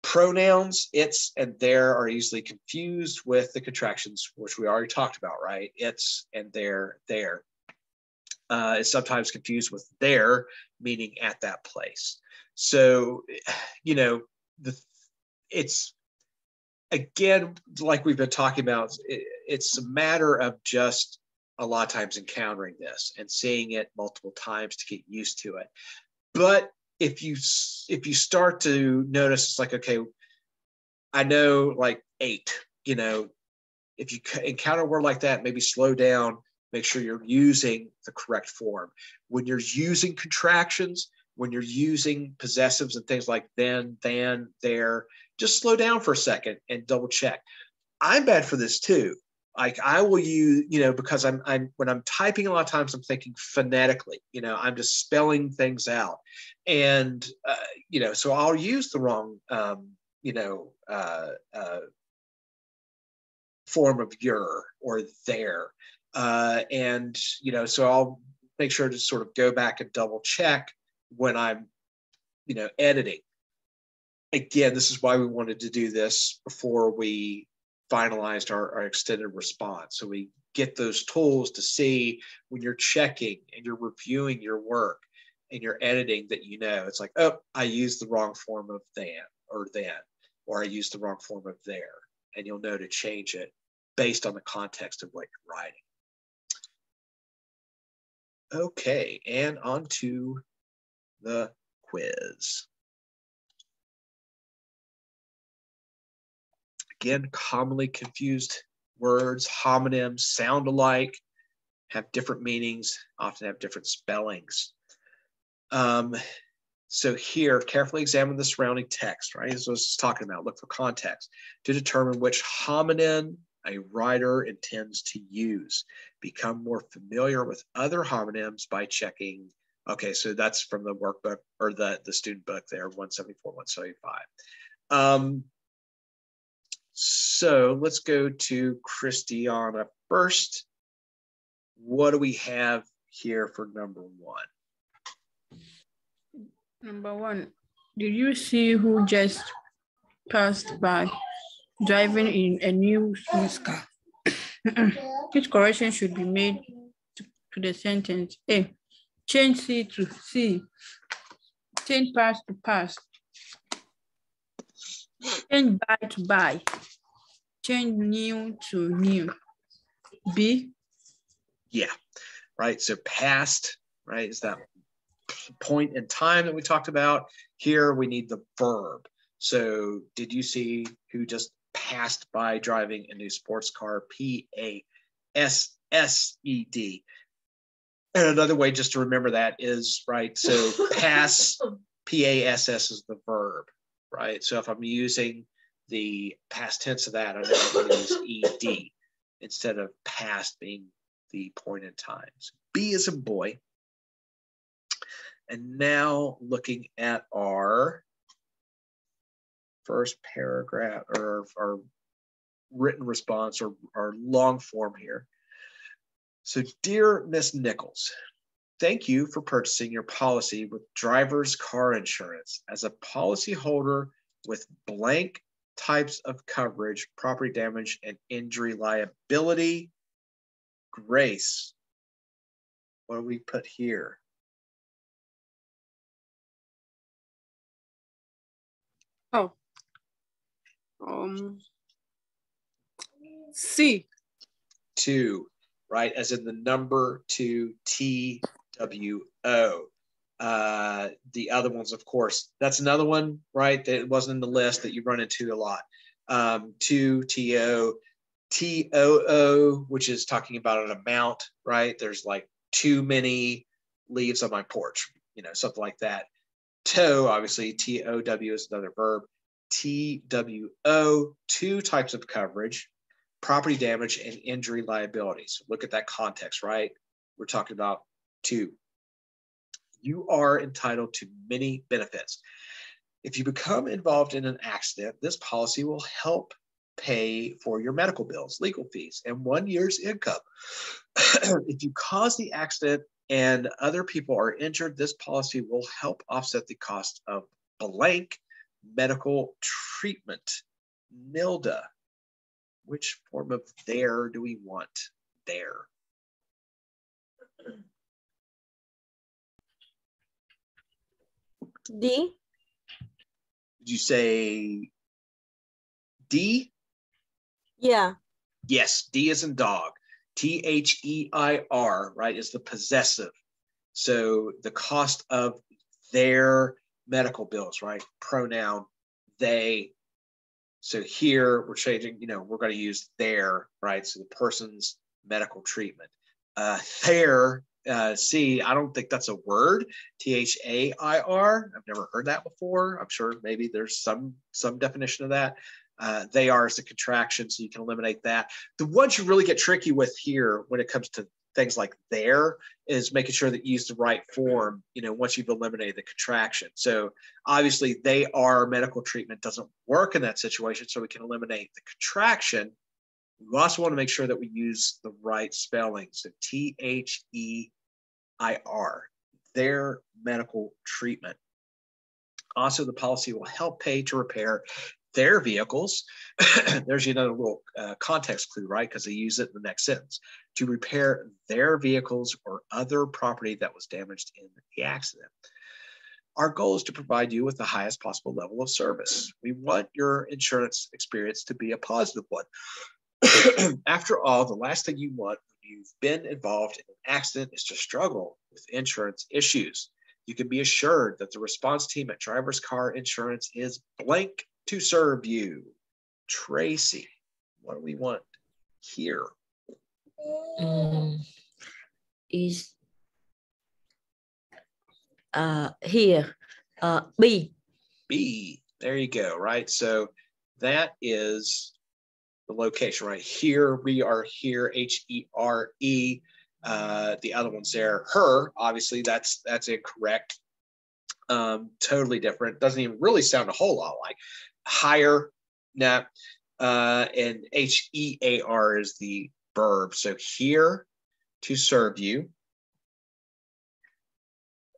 Pronouns, it's and there, are easily confused with the contractions, which we already talked about, right? It's and there. Is sometimes confused with there, meaning at that place. So, it's, again, like we've been talking about, it's a matter of just a lot of times encountering this and seeing it multiple times to get used to it. But if you start to notice, it's like, okay, I know like 8, if you encounter a word like that, maybe slow down, make sure you're using the correct form. When you're using contractions, when you're using possessives and things like then, than, there, just slow down for a second and double check. I'm bad for this too. Like I will use, because I'm when I'm typing a lot of times I'm thinking phonetically, I'm just spelling things out. And, so I'll use the wrong, form of your or their. So I'll make sure to sort of go back and double check when I'm, editing. Again, this is why we wanted to do this before we finalized our extended response. So we get those tools to see when you're checking and you're reviewing your work and you're editing that, it's like, oh, I used the wrong form of than or then, or I used the wrong form of there. And you'll know to change it based on the context of what you're writing. Okay, and on to the quiz. Again, commonly confused words, homonyms, sound alike, have different meanings, often have different spellings. So here, carefully examine the surrounding text, right? This is what it's talking about. Look for context to determine which homonym a writer intends to use. Become more familiar with other homonyms by checking. Okay, so that's from the workbook or the student book there, 174, 175. So let's go to Christiana first. What do we have here for number one? Number one, did you see who just passed by driving in a new sports car? Which correction should be made to the sentence? A, change C to C. Change past to past. Change buy to buy. Change new to new. B. Yeah, right. So past, right, is that point in time that we talked about. Here we need the verb. So did you see who just passed by driving a new sports car? P-A-S-S-E-D. And another way just to remember that is, right, so pass, P-A-S-S is the verb, right? So if I'm using the past tense of that, I know I'm going to use E-D instead of past being the point in time. So B is a boy. And now looking at our first paragraph or our written response or our long form here. So, dear Miss Nichols, thank you for purchasing your policy with driver's car insurance. As a policyholder with blank types of coverage, property damage and injury liability, Grace, what do we put here? Oh, C. 2, right? As in the number 2, T-W-O. The other ones, of course, that's another one, right? That wasn't in the list that you run into a lot. 2, T-O, T-O-O, which is talking about an amount, right? There's like too many leaves on my porch, something like that. Tow, obviously, T-O-W is another verb. T-W-O, 2 types of coverage, property damage and injury liability. So look at that context, right? We're talking about 2. You are entitled to many benefits. If you become involved in an accident, this policy will help pay for your medical bills, legal fees, and 1 year's income. If you cause the accident and other people are injured, this policy will help offset the cost of blank medical treatment. Nilda, which form of there do we want there? D. Did you say D? Yeah. Yes, D is in dog. T-H-E-I-R, right, is the possessive. So the cost of their medical bills, right? Pronoun, they, So here we're changing, you know, we're going to use their, right? So the person's medical treatment. Their, see, I don't think that's a word. Thair. I've never heard that before. I'm sure maybe there's some definition of that. They are is a contraction, so you can eliminate that. The ones you really get tricky with here when it comes to things like there is making sure that you use the right form, you know, once you've eliminated the contraction. So obviously they are medical treatment doesn't work in that situation, so we can eliminate the contraction. We also want to make sure that we use the right spelling. So Their, their medical treatment. Also, the policy will help pay to repair their vehicles. There's another little context clue, right? Because they use it in the next sentence. To repair their vehicles or other property that was damaged in the accident. Our goal is to provide you with the highest possible level of service. We want your insurance experience to be a positive one. After all, the last thing you want when you've been involved in an accident is to struggle with insurance issues. You can be assured that the response team at Driver's Car Insurance is blank to serve you. Tracy, what do we want here? Is here B. B, there you go, right? So that is the location, right? Here, we are here, Here. The other one's there, her, obviously that's incorrect. Totally different. Doesn't even really sound a whole lot like higher. Nah. And HEAR is the verb. So here to serve you.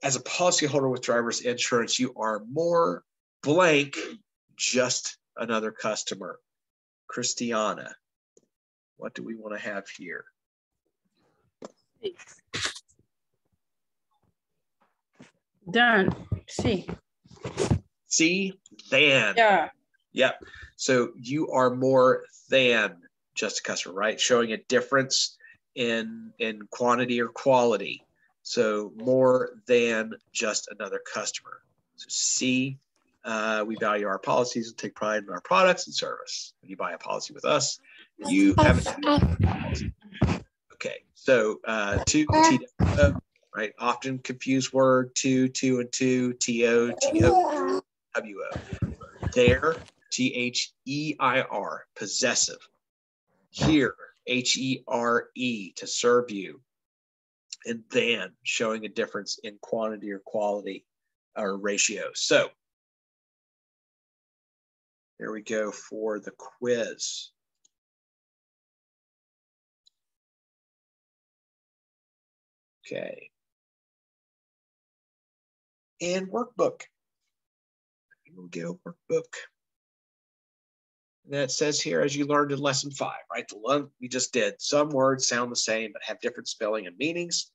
As a policyholder with driver's insurance, you are more blank, just another customer. Christiana, what do we want to have here? Done. C. C, than. Yeah. Yep. So you are more than just a customer, right? Showing a difference in quantity or quality. So more than just another customer. So C, we value our policies and take pride in our products and service. When you buy a policy with us, you have a policy. Okay, so two, T, right? Often confused word, two, and two, TO, TO, WO. There, THEIR, possessive. Here, HERE, to serve you. And then, showing a difference in quantity or quality or ratio. So, here we go for the quiz. Okay. And workbook. Here we go, workbook. And that says here, as you learned in lesson 5, right? The one we just did. Some words sound the same, but have different spelling and meanings.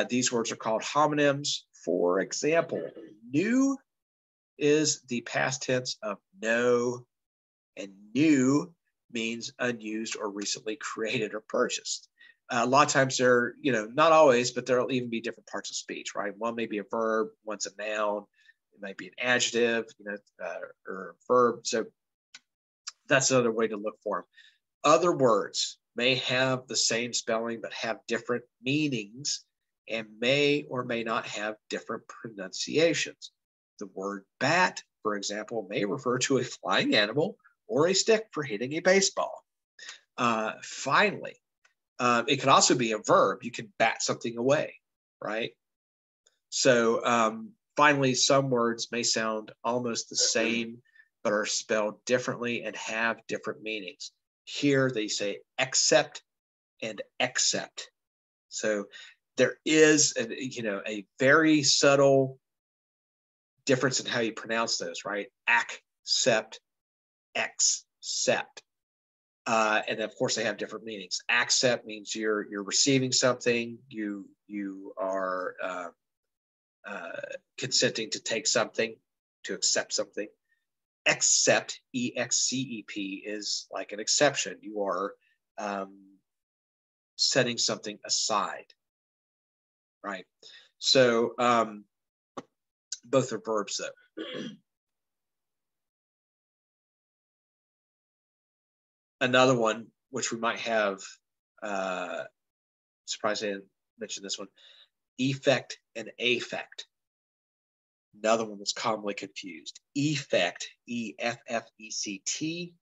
These words are called homonyms. For example, new is the past tense of know, and new means unused or recently created or purchased. A lot of times they're, you know, not always, but there'll even be different parts of speech, right? One may be a verb, one's a noun, it might be an adjective, you know, or a verb. So that's another way to look for them. Other words may have the same spelling, but have different meanings and may or may not have different pronunciations. The word bat, for example, may refer to a flying animal or a stick for hitting a baseball. Finally, it could also be a verb. You can bat something away, right? So finally, some words may sound almost the same, but are spelled differently and have different meanings. Here they say accept and accept. So there is, a very subtle difference in how you pronounce those, right? Accept, accept. And of course, they have different meanings. Accept means you're receiving something. You are consenting to take something, to accept something. Accept, EXCEP, is like an exception. You are setting something aside, right? So both are verbs, though. Another one, which we might have, surprised I didn't mention this one, effect and affect. Another one that's commonly confused. Effect, E-F-F-E-C-T,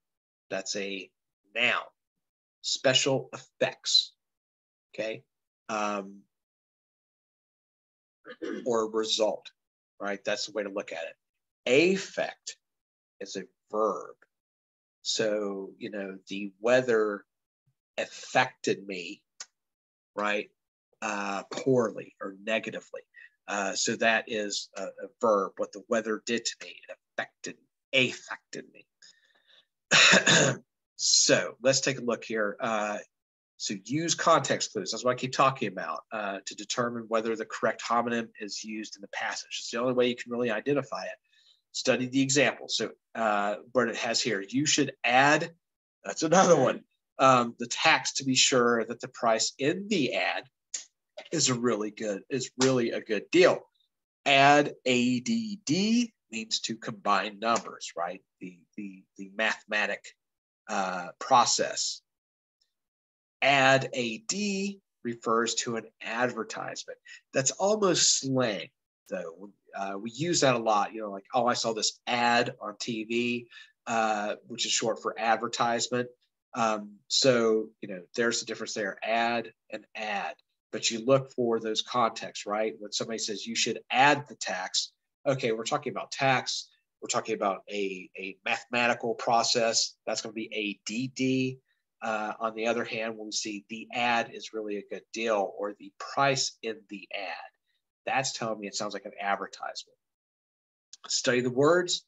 that's a noun. Special effects, okay? Or result, right? That's the way to look at it. Affect is a verb. So, you know, the weather affected me, right, poorly or negatively. So that is a verb. What the weather did to me, it affected me. So let's take a look here. So use context clues. That's what I keep talking about to determine whether the correct homonym is used in the passage. It's the only way you can really identify it. Study the example. So what it has here, you should add, that's another one, the tax to be sure that the price in the ad is really a good deal. Add, ADD, means to combine numbers, right? The mathematic process. Add AD refers to an advertisement. That's almost slang, though. We use that a lot, you know, like, oh, I saw this ad on TV, which is short for advertisement. So, you know, there's the difference there, add and add. But you look for those contexts, right? When somebody says you should add the tax, okay, we're talking about tax. We're talking about a mathematical process. That's going to be ADD. On the other hand, when we see the ad is really a good deal or the price in the ad, that's telling me it sounds like an advertisement. Study the words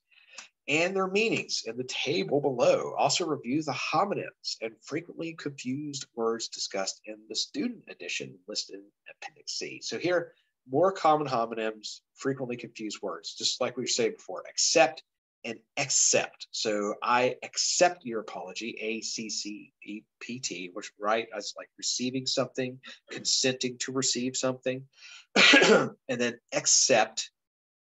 and their meanings in the table below. Also review the homonyms and frequently confused words discussed in the student edition listed in Appendix C. So here, more common homonyms, frequently confused words, just like we said before, accept and accept. So I accept your apology, A-C-C-E-P-T, which, right, as like receiving something, consenting to receive something. And then accept,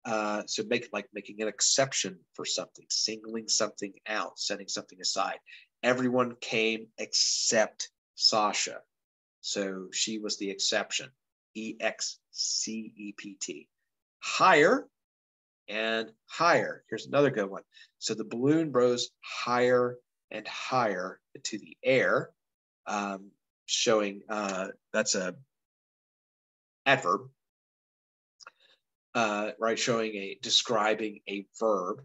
so making an exception for something, singling something out, setting something aside. Everyone came except Sasha. So she was the exception, E-X-C-E-P-T. Higher and higher. Here's another good one. So the balloon rose higher and higher into the air, showing that's a adverb, right? Describing a verb.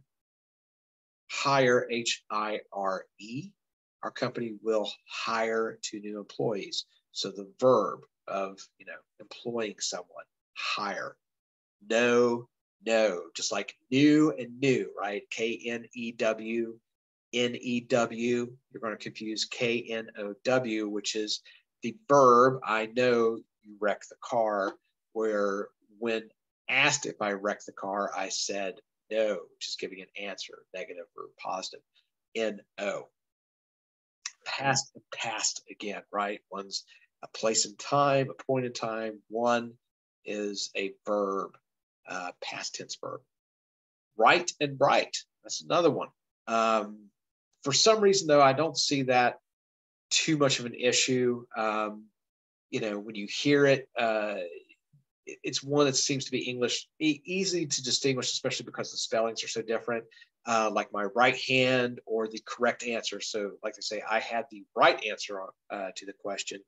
Hire, H-I-R-E. Our company will hire 2 new employees. So the verb of, you know, employing someone, hire. No, just like new and new, right? K-N-E-W, N-E-W. You're going to confuse K-N-O-W, which is the verb, I know you wrecked the car, where when asked if I wrecked the car, I said no, which is giving an answer, negative or positive. N-O. Past and past again, right? One's a place in time, a point in time. One is a verb, past tense verb. Right and bright, that's another one. For some reason, though, I don't see that too much of an issue. You know, when you hear it, it's one that seems to be English, easy to distinguish, especially because the spellings are so different, like my right hand or the correct answer. So like they say, I had the right answer to the question.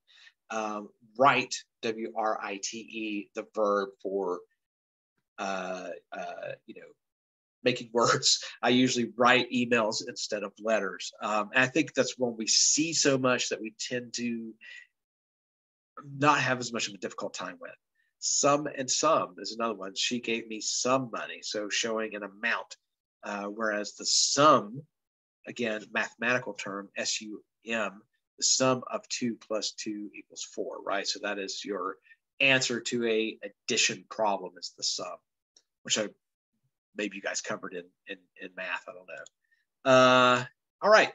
Write, W-R-I-T-E, the verb for, you know, making words. I usually write emails instead of letters. And I think that's one we see so much that we tend to not have as much of a difficult time with. Some and some is another one. She gave me some money, so showing an amount. Whereas the sum, again, mathematical term, S-U-M, the sum of 2 plus 2 equals 4, right? So that is your answer to a addition problem, is the sum, which maybe you guys covered in math, I don't know. All right.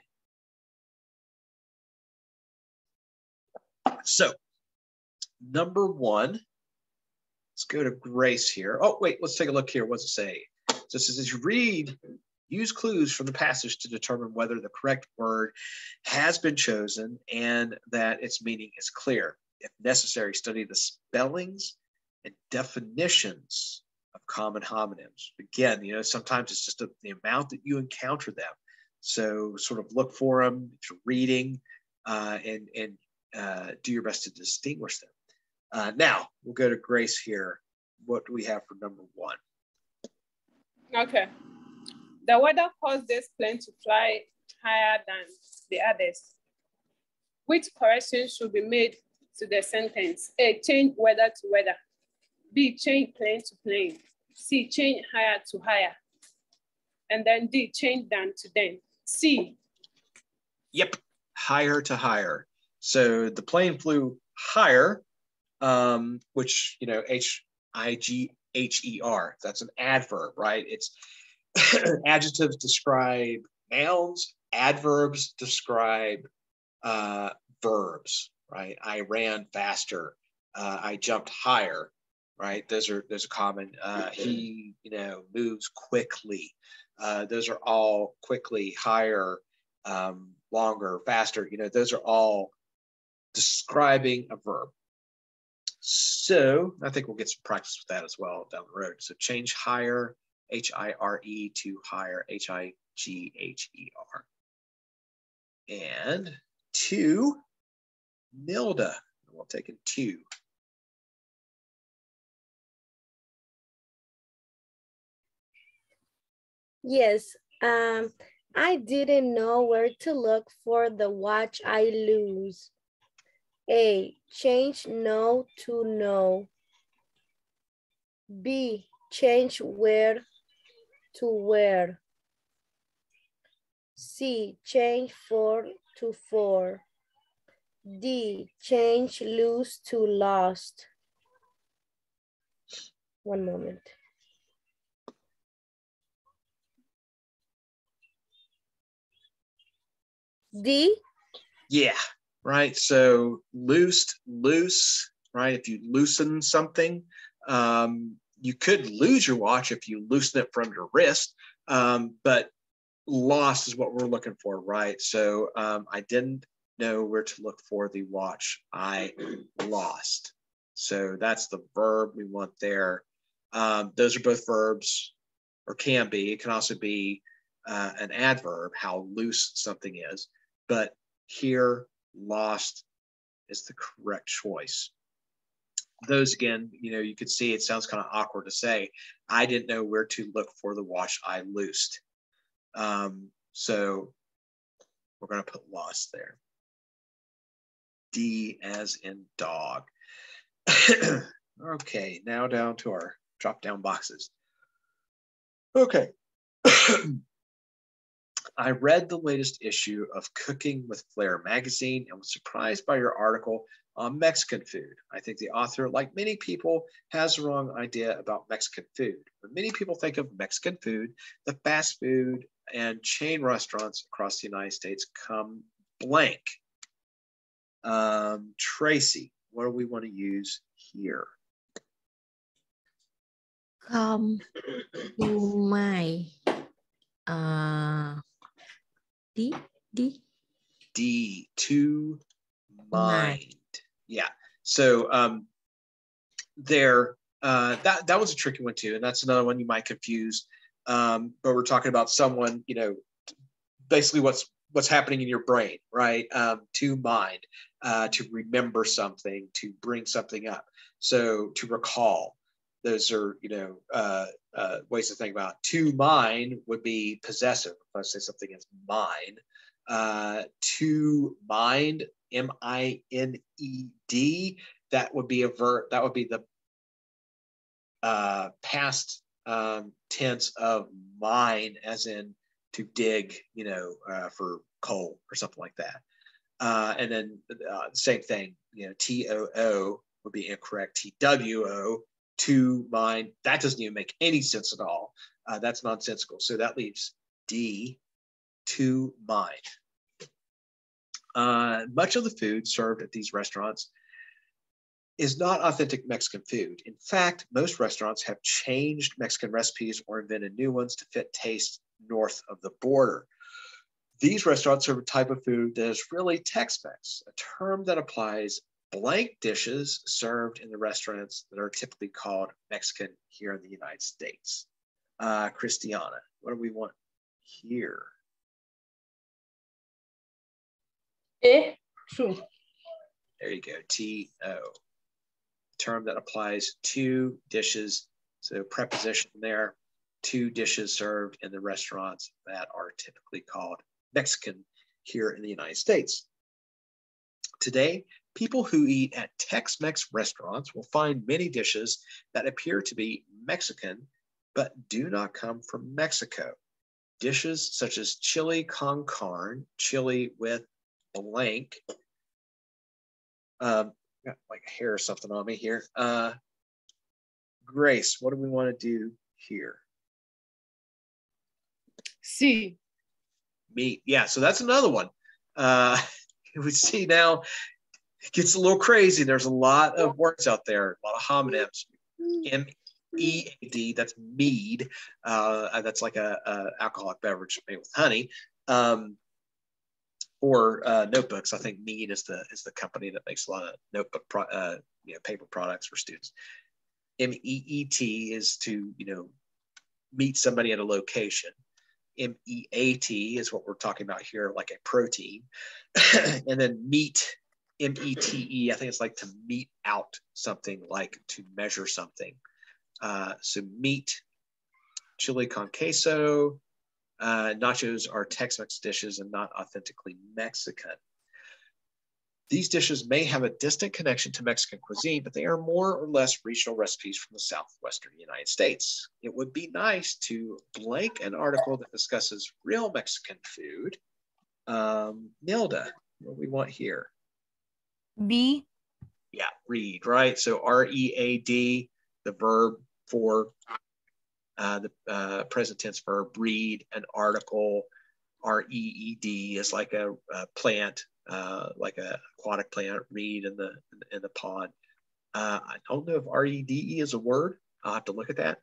So number 1, let's go to Grace here. Oh, wait, let's take a look here. What does it say? So it says, as you read Use clues from the passage to determine whether the correct word has been chosen and that its meaning is clear. If necessary, study the spellings and definitions of common homonyms. Again, you know, sometimes it's just the amount that you encounter them. So sort of look for them if you're reading and do your best to distinguish them. Now, we'll go to Grace here. What do we have for number 1? Okay. The weather caused this plane to fly higher than the others. Which correction should be made to the sentence? A, change weather to weather. B, change plane to plane. C, change higher to higher. And then D, change than to then. C. Yep, higher to higher. So the plane flew higher, which, you know, H-I-G-H-E-R. That's an adverb, right? It's adjectives describe nouns, adverbs describe verbs, right? I ran faster, I jumped higher, right? Those are common. He, you know, moves quickly. Those are all quickly, higher, longer, faster. You know, those are all describing a verb. So I think we'll get some practice with that as well down the road. So change higher, H-I-R-E, to higher, H-I-G-H-E-R. And 2, Nilda. We'll take it 2. Yes, I didn't know where to look for the watch I lose. A, change no to no. B, change where to where. C, change for to for. D, change lose to lost. One moment. D? Yeah, right. So loose, right? If you loosen something, you could lose your watch if you loosen it from your wrist, but lost is what we're looking for, right? So I didn't know where to look for the watch I lost. So that's the verb we want there. Those are both verbs, or can be. It can also be an adverb, how loose something is. But here, lost is the correct choice. Those, again, you know, you could see it sounds kind of awkward to say, I didn't know where to look for the watch I loosed. So we're going to put lost there. D as in dog. Okay, now down to our drop down boxes. Okay. I read the latest issue of Cooking with Flair magazine and was surprised by your article on Mexican food. I think the author, like many people, has the wrong idea about Mexican food. When many people think of Mexican food, the fast food and chain restaurants across the United States come blank. Tracy, what do we want to use here? Come to my D, to mind. Yeah. So that was a tricky one too, and that's another one you might confuse. But we're talking about someone, you know, basically what's happening in your brain, right? To mind, to remember something, to bring something up. So to recall. Those are, you know, ways to think about. To mind would be possessive. If I say something is mine. To mind, M-I-N-E-D, that would be a verb. That would be the past tense of mine, as in to dig, you know, for coal or something like that. And then same thing, you know, T-O-O would be incorrect. T-W-O, to mind, that doesn't even make any sense at all. That's nonsensical. So that leaves D, to mind. Much of the food served at these restaurants is not authentic Mexican food. In fact, most restaurants have changed Mexican recipes or invented new ones to fit tastes north of the border. These restaurants serve a type of food that is really Tex-Mex, a term that applies blank dishes served in the restaurants that are typically called Mexican here in the United States. Christiana, what do we want here? Two. There you go, T-O. Term that applies to dishes. So preposition there, 2 dishes served in the restaurants that are typically called Mexican here in the United States. Today, people who eat at Tex-Mex restaurants will find many dishes that appear to be Mexican, but do not come from Mexico. Dishes such as chili con carne, chili with blank, got like hair or something on me here. Grace, what do we want to do here? C. Meat. Yeah, so that's another one. We see now it gets a little crazy. There's a lot of words out there, a lot of homonyms. M-E-A-D, that's mead. That's like a alcoholic beverage made with honey. Or notebooks. I think Mead is the company that makes a lot of notebook paper products for students. M-E-E-T is to meet somebody at a location. M-E-A-T is what we're talking about here, like a protein. And then meet, M-E-T-E, I think it's like to meet out something, like to measure something. So meat, chili con queso. Nachos are Tex-Mex dishes and not authentically Mexican. These dishes may have a distant connection to Mexican cuisine, but they are more or less regional recipes from the southwestern United States. It would be nice to blank an article that discusses real Mexican food. Nilda, what do we want here? B. Yeah, read, right? So R-E-A-D, the verb for the present tense verb, read an article. R-E-E-D is like a plant, like a aquatic plant, reed in the pond. I don't know if R-E-D-E is a word. I'll have to look at that.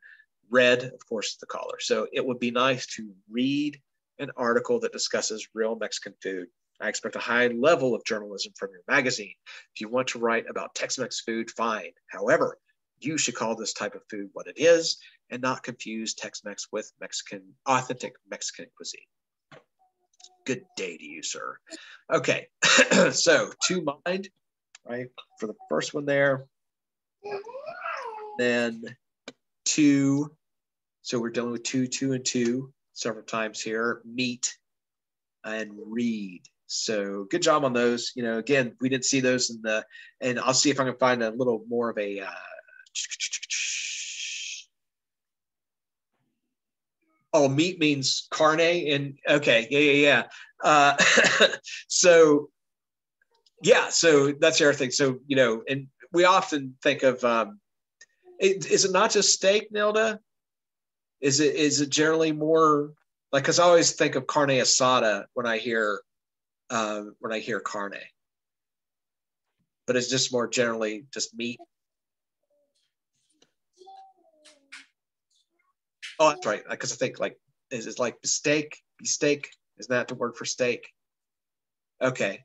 Read, of course, is the caller. So it would be nice to read an article that discusses real Mexican food. I expect a high level of journalism from your magazine. If you want to write about Tex-Mex food, fine. However, you should call this type of food what it is and not confuse Tex-Mex with authentic Mexican cuisine. Good day to you, sir. Okay, so to mind, right, for the first one there. Then 2, so we're dealing with 2, 2, and 2 several times here. Meet and read. So good job on those. Again, we didn't see those and I'll see if I can find a little more of a, meat means carne, and okay, yeah. So that's the other thing. So, and we often think of, is it not just steak, Nilda? Is it generally more like, because I always think of carne asada when I hear carne, but it's just more generally just meat. Oh, that's right. Because I think is it like steak? Steak? Isn't that the word for steak? Okay,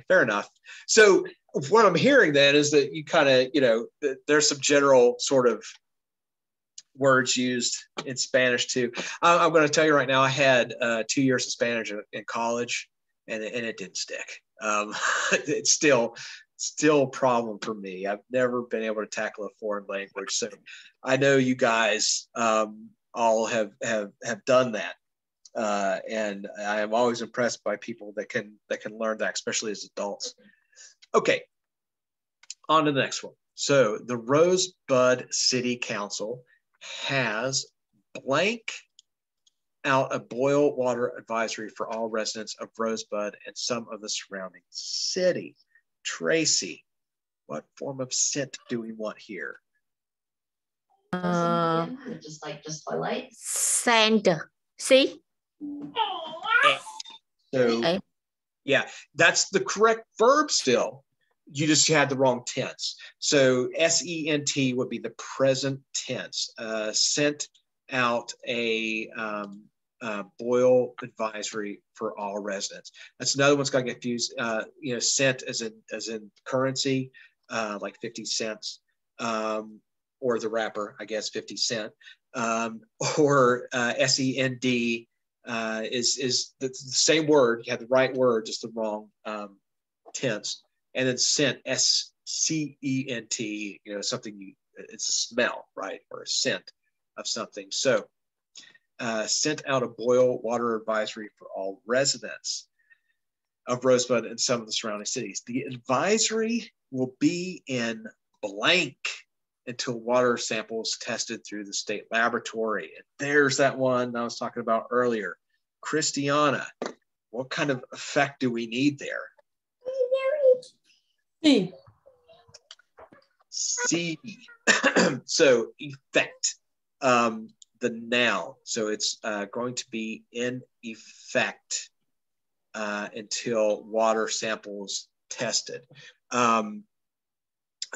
fair enough. So what I'm hearing then is that you kind of, there's some general sort of words used in Spanish too. I'm going to tell you right now, I had 2 years of Spanish in college, and it didn't stick. It's still a problem for me. I've never been able to tackle a foreign language. So I know you guys all have done that. And I am always impressed by people that can learn that, especially as adults. Okay, on to the next one. So the Rosebud City Council has blank out a boil water advisory for all residents of Rosebud and some of the surrounding city. Tracy, what form of scent do we want here? Just twilight. Scent. See? So, yeah, that's the correct verb still. You just had the wrong tense. So S-E-N-T would be the present tense. Sent out a boil advisory for all residents. That's another one's got to get confused. You know, cent as in currency, like 50 cents, or the wrapper, I guess 50 cent, or SEND is the same word. You have the right word, just the wrong tense. And then scent, SCENT, you know, something it's a smell, right, or a scent of something. So sent out a boil water advisory for all residents of Rosebud and some of the surrounding cities. The advisory will be in blank until water samples tested through the state laboratory. And there's that one I was talking about earlier. Christiana, what kind of effect do we need there? C. C. So effect. The noun. So it's going to be in effect until water samples tested.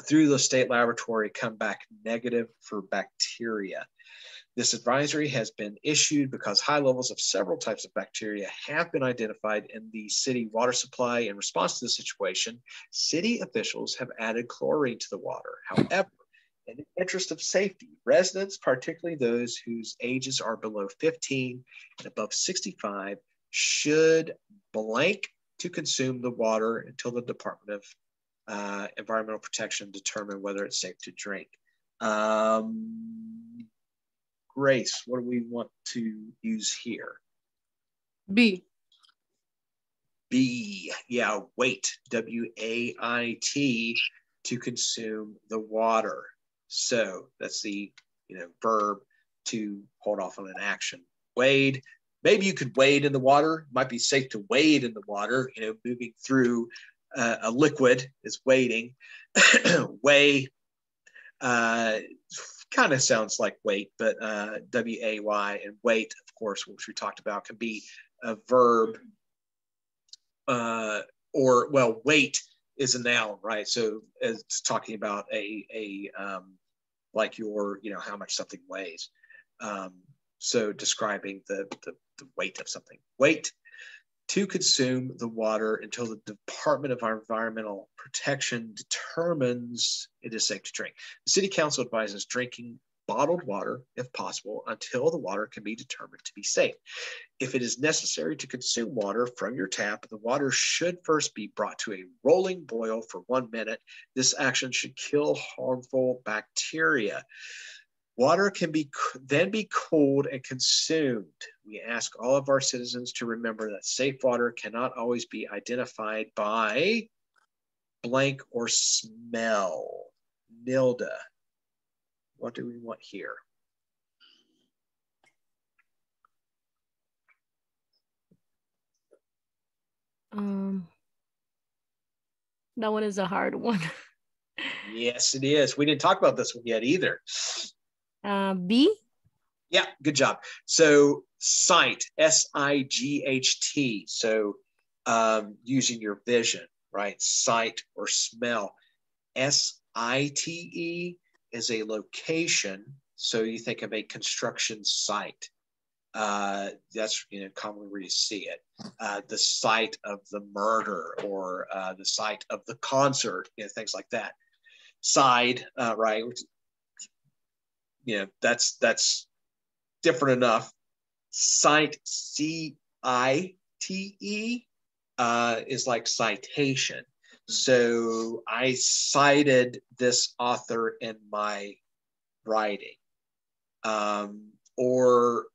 Through the state laboratory, come back negative for bacteria. This advisory has been issued because high levels of several types of bacteria have been identified in the city water supply. In response to the situation, city officials have added chlorine to the water. However, in the interest of safety, residents, particularly those whose ages are below 15 and above 65, should blank to consume the water until the Department of Environmental Protection determine whether it's safe to drink. Grace, what do we want to use here? B. B, yeah, wait, W-A-I-T, to consume the water. So that's the verb to hold off on an action. Wade, maybe you could wade in the water. It might be safe to wade in the water. Moving through a liquid is wading. Weigh kind of sounds like weight, but W-A-Y, and weight, of course, which we talked about, can be a verb, or well, weight is a noun, right? So it's talking about a like your, how much something weighs. So describing the weight of something. Weight, to consume the water until the Department of Environmental Protection determines it is safe to drink. The City Council advises drinking bottled water, if possible, until the water can be determined to be safe. If it is necessary to consume water from your tap, the water should first be brought to a rolling boil for 1 minute. This action should kill harmful bacteria. Water can then be cooled and consumed. We ask all of our citizens to remember that safe water cannot always be identified by blank or smell. Nilda, what do we want here? That one is a hard one. Yes, it is. We didn't talk about this one yet either. B? Yeah, good job. So sight, S-I-G-H-T. So using your vision, right? Sight or smell. S-I-T-E is a location. So you think of a construction site. That's commonly where you see it. The site of the murder, or the site of the concert, things like that. Side, right? That's different enough. Cite, C-I-T-E, is like citation. So I cited this author in my writing. Or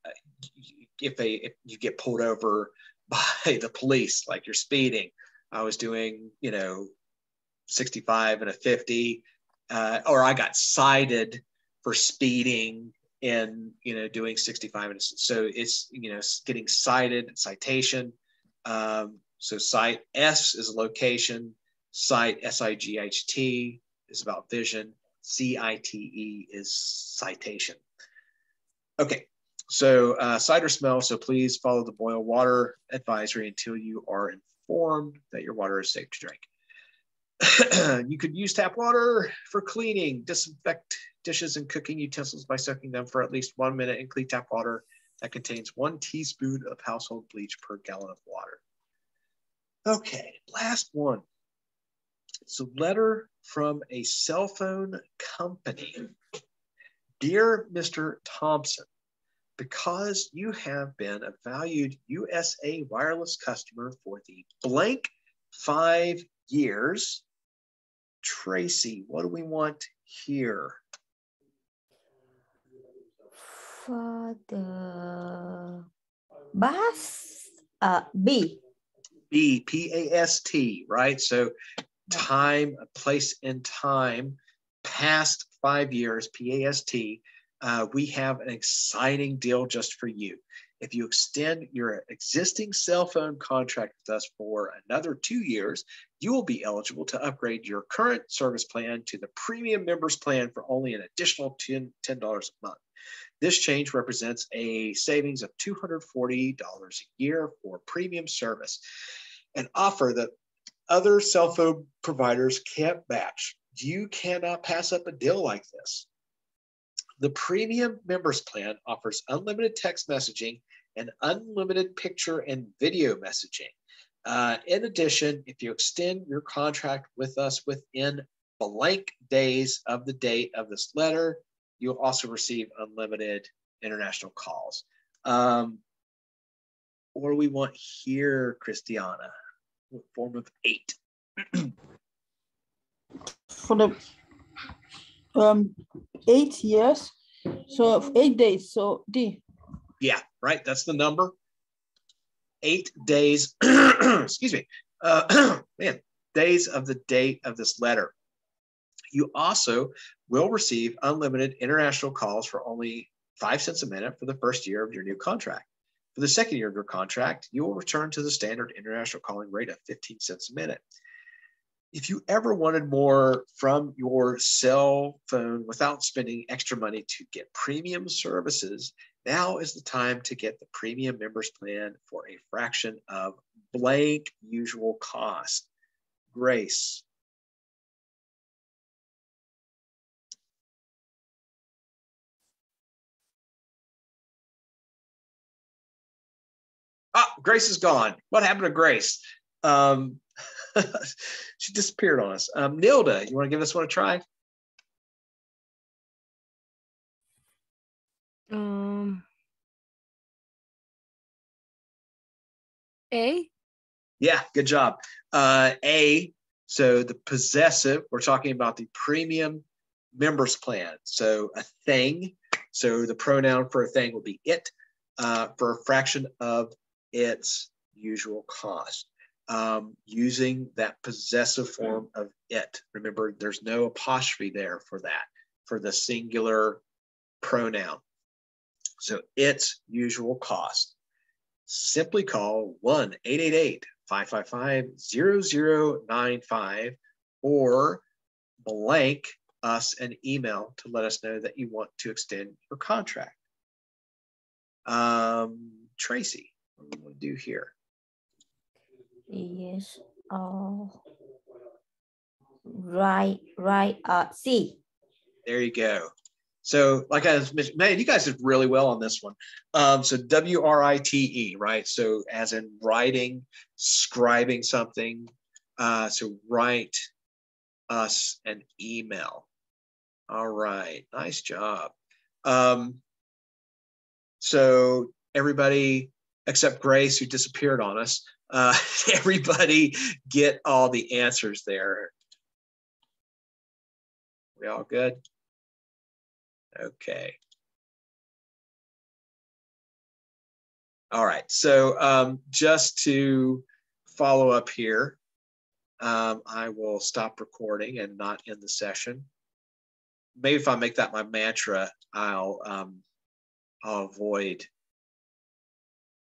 if you get pulled over by the police, like you're speeding. I was doing 65 and a 50, or I got cited for speeding and doing 65, and so it's getting cited, citation. So cite, S is location, cite, S-I-G-H-T, is about vision, C-I-T-E is citation. Okay, so sight or smell, so please follow the boil water advisory until you are informed that your water is safe to drink. You could use tap water for cleaning, disinfect dishes and cooking utensils by soaking them for at least 1 minute in clean tap water. that contains 1 teaspoon of household bleach per gallon of water. Okay, last one. It's a letter from a cell phone company. Dear Mr. Thompson, because you have been a valued USA wireless customer for the blank 5 years, Tracy, what do we want here? For the bus, B. B, P-A-S-T, right? So time, a place in time, past 5 years, P-A-S-T, we have an exciting deal just for you. If you extend your existing cell phone contract with us for another 2 years, you will be eligible to upgrade your current service plan to the premium members plan for only an additional $10 a month. This change represents a savings of $240 a year for premium service, an offer that other cell phone providers can't match. You cannot pass up a deal like this. The premium members plan offers unlimited text messaging and unlimited picture and video messaging. In addition, if you extend your contract with us within blank days of the date of this letter, you'll also receive unlimited international calls. What do we want here, Christiana? What form of 8? For the 8 years, so 8 days, so D. Yeah, right, that's the number. 8 days, excuse me, man, days of the date of this letter. You also will receive unlimited international calls for only 5 cents a minute for the first year of your new contract. For the second year of your contract, you will return to the standard international calling rate of 15 cents a minute. If you ever wanted more from your cell phone without spending extra money to get premium services, now is the time to get the premium members plan for a fraction of blank usual cost. Grace. Ah, Grace is gone. What happened to Grace? She disappeared on us. Nilda, you want to give this one a try? A. Yeah, good job. A, so the possessive, we're talking about the premium members plan. So a thing, so the pronoun for a thing will be it, for a fraction of its usual cost. Using that possessive form of it. Remember, there's no apostrophe there for that, for the singular pronoun. So its usual cost. Simply call 1-888-555-0095 or blank us an email to let us know that you want to extend your contract. Tracy, what do we want to do here? Yes. Right. C. There you go. So like I was mentioning, man, you guys did really well on this one. So W-R-I-T-E, right? So as in writing, scribing something. So write us an email. All right, nice job. So everybody except Grace, who disappeared on us, everybody get all the answers there. We all good? Okay. All right, so just to follow up here, I will stop recording and not end the session. Maybe if I make that my mantra, I'll avoid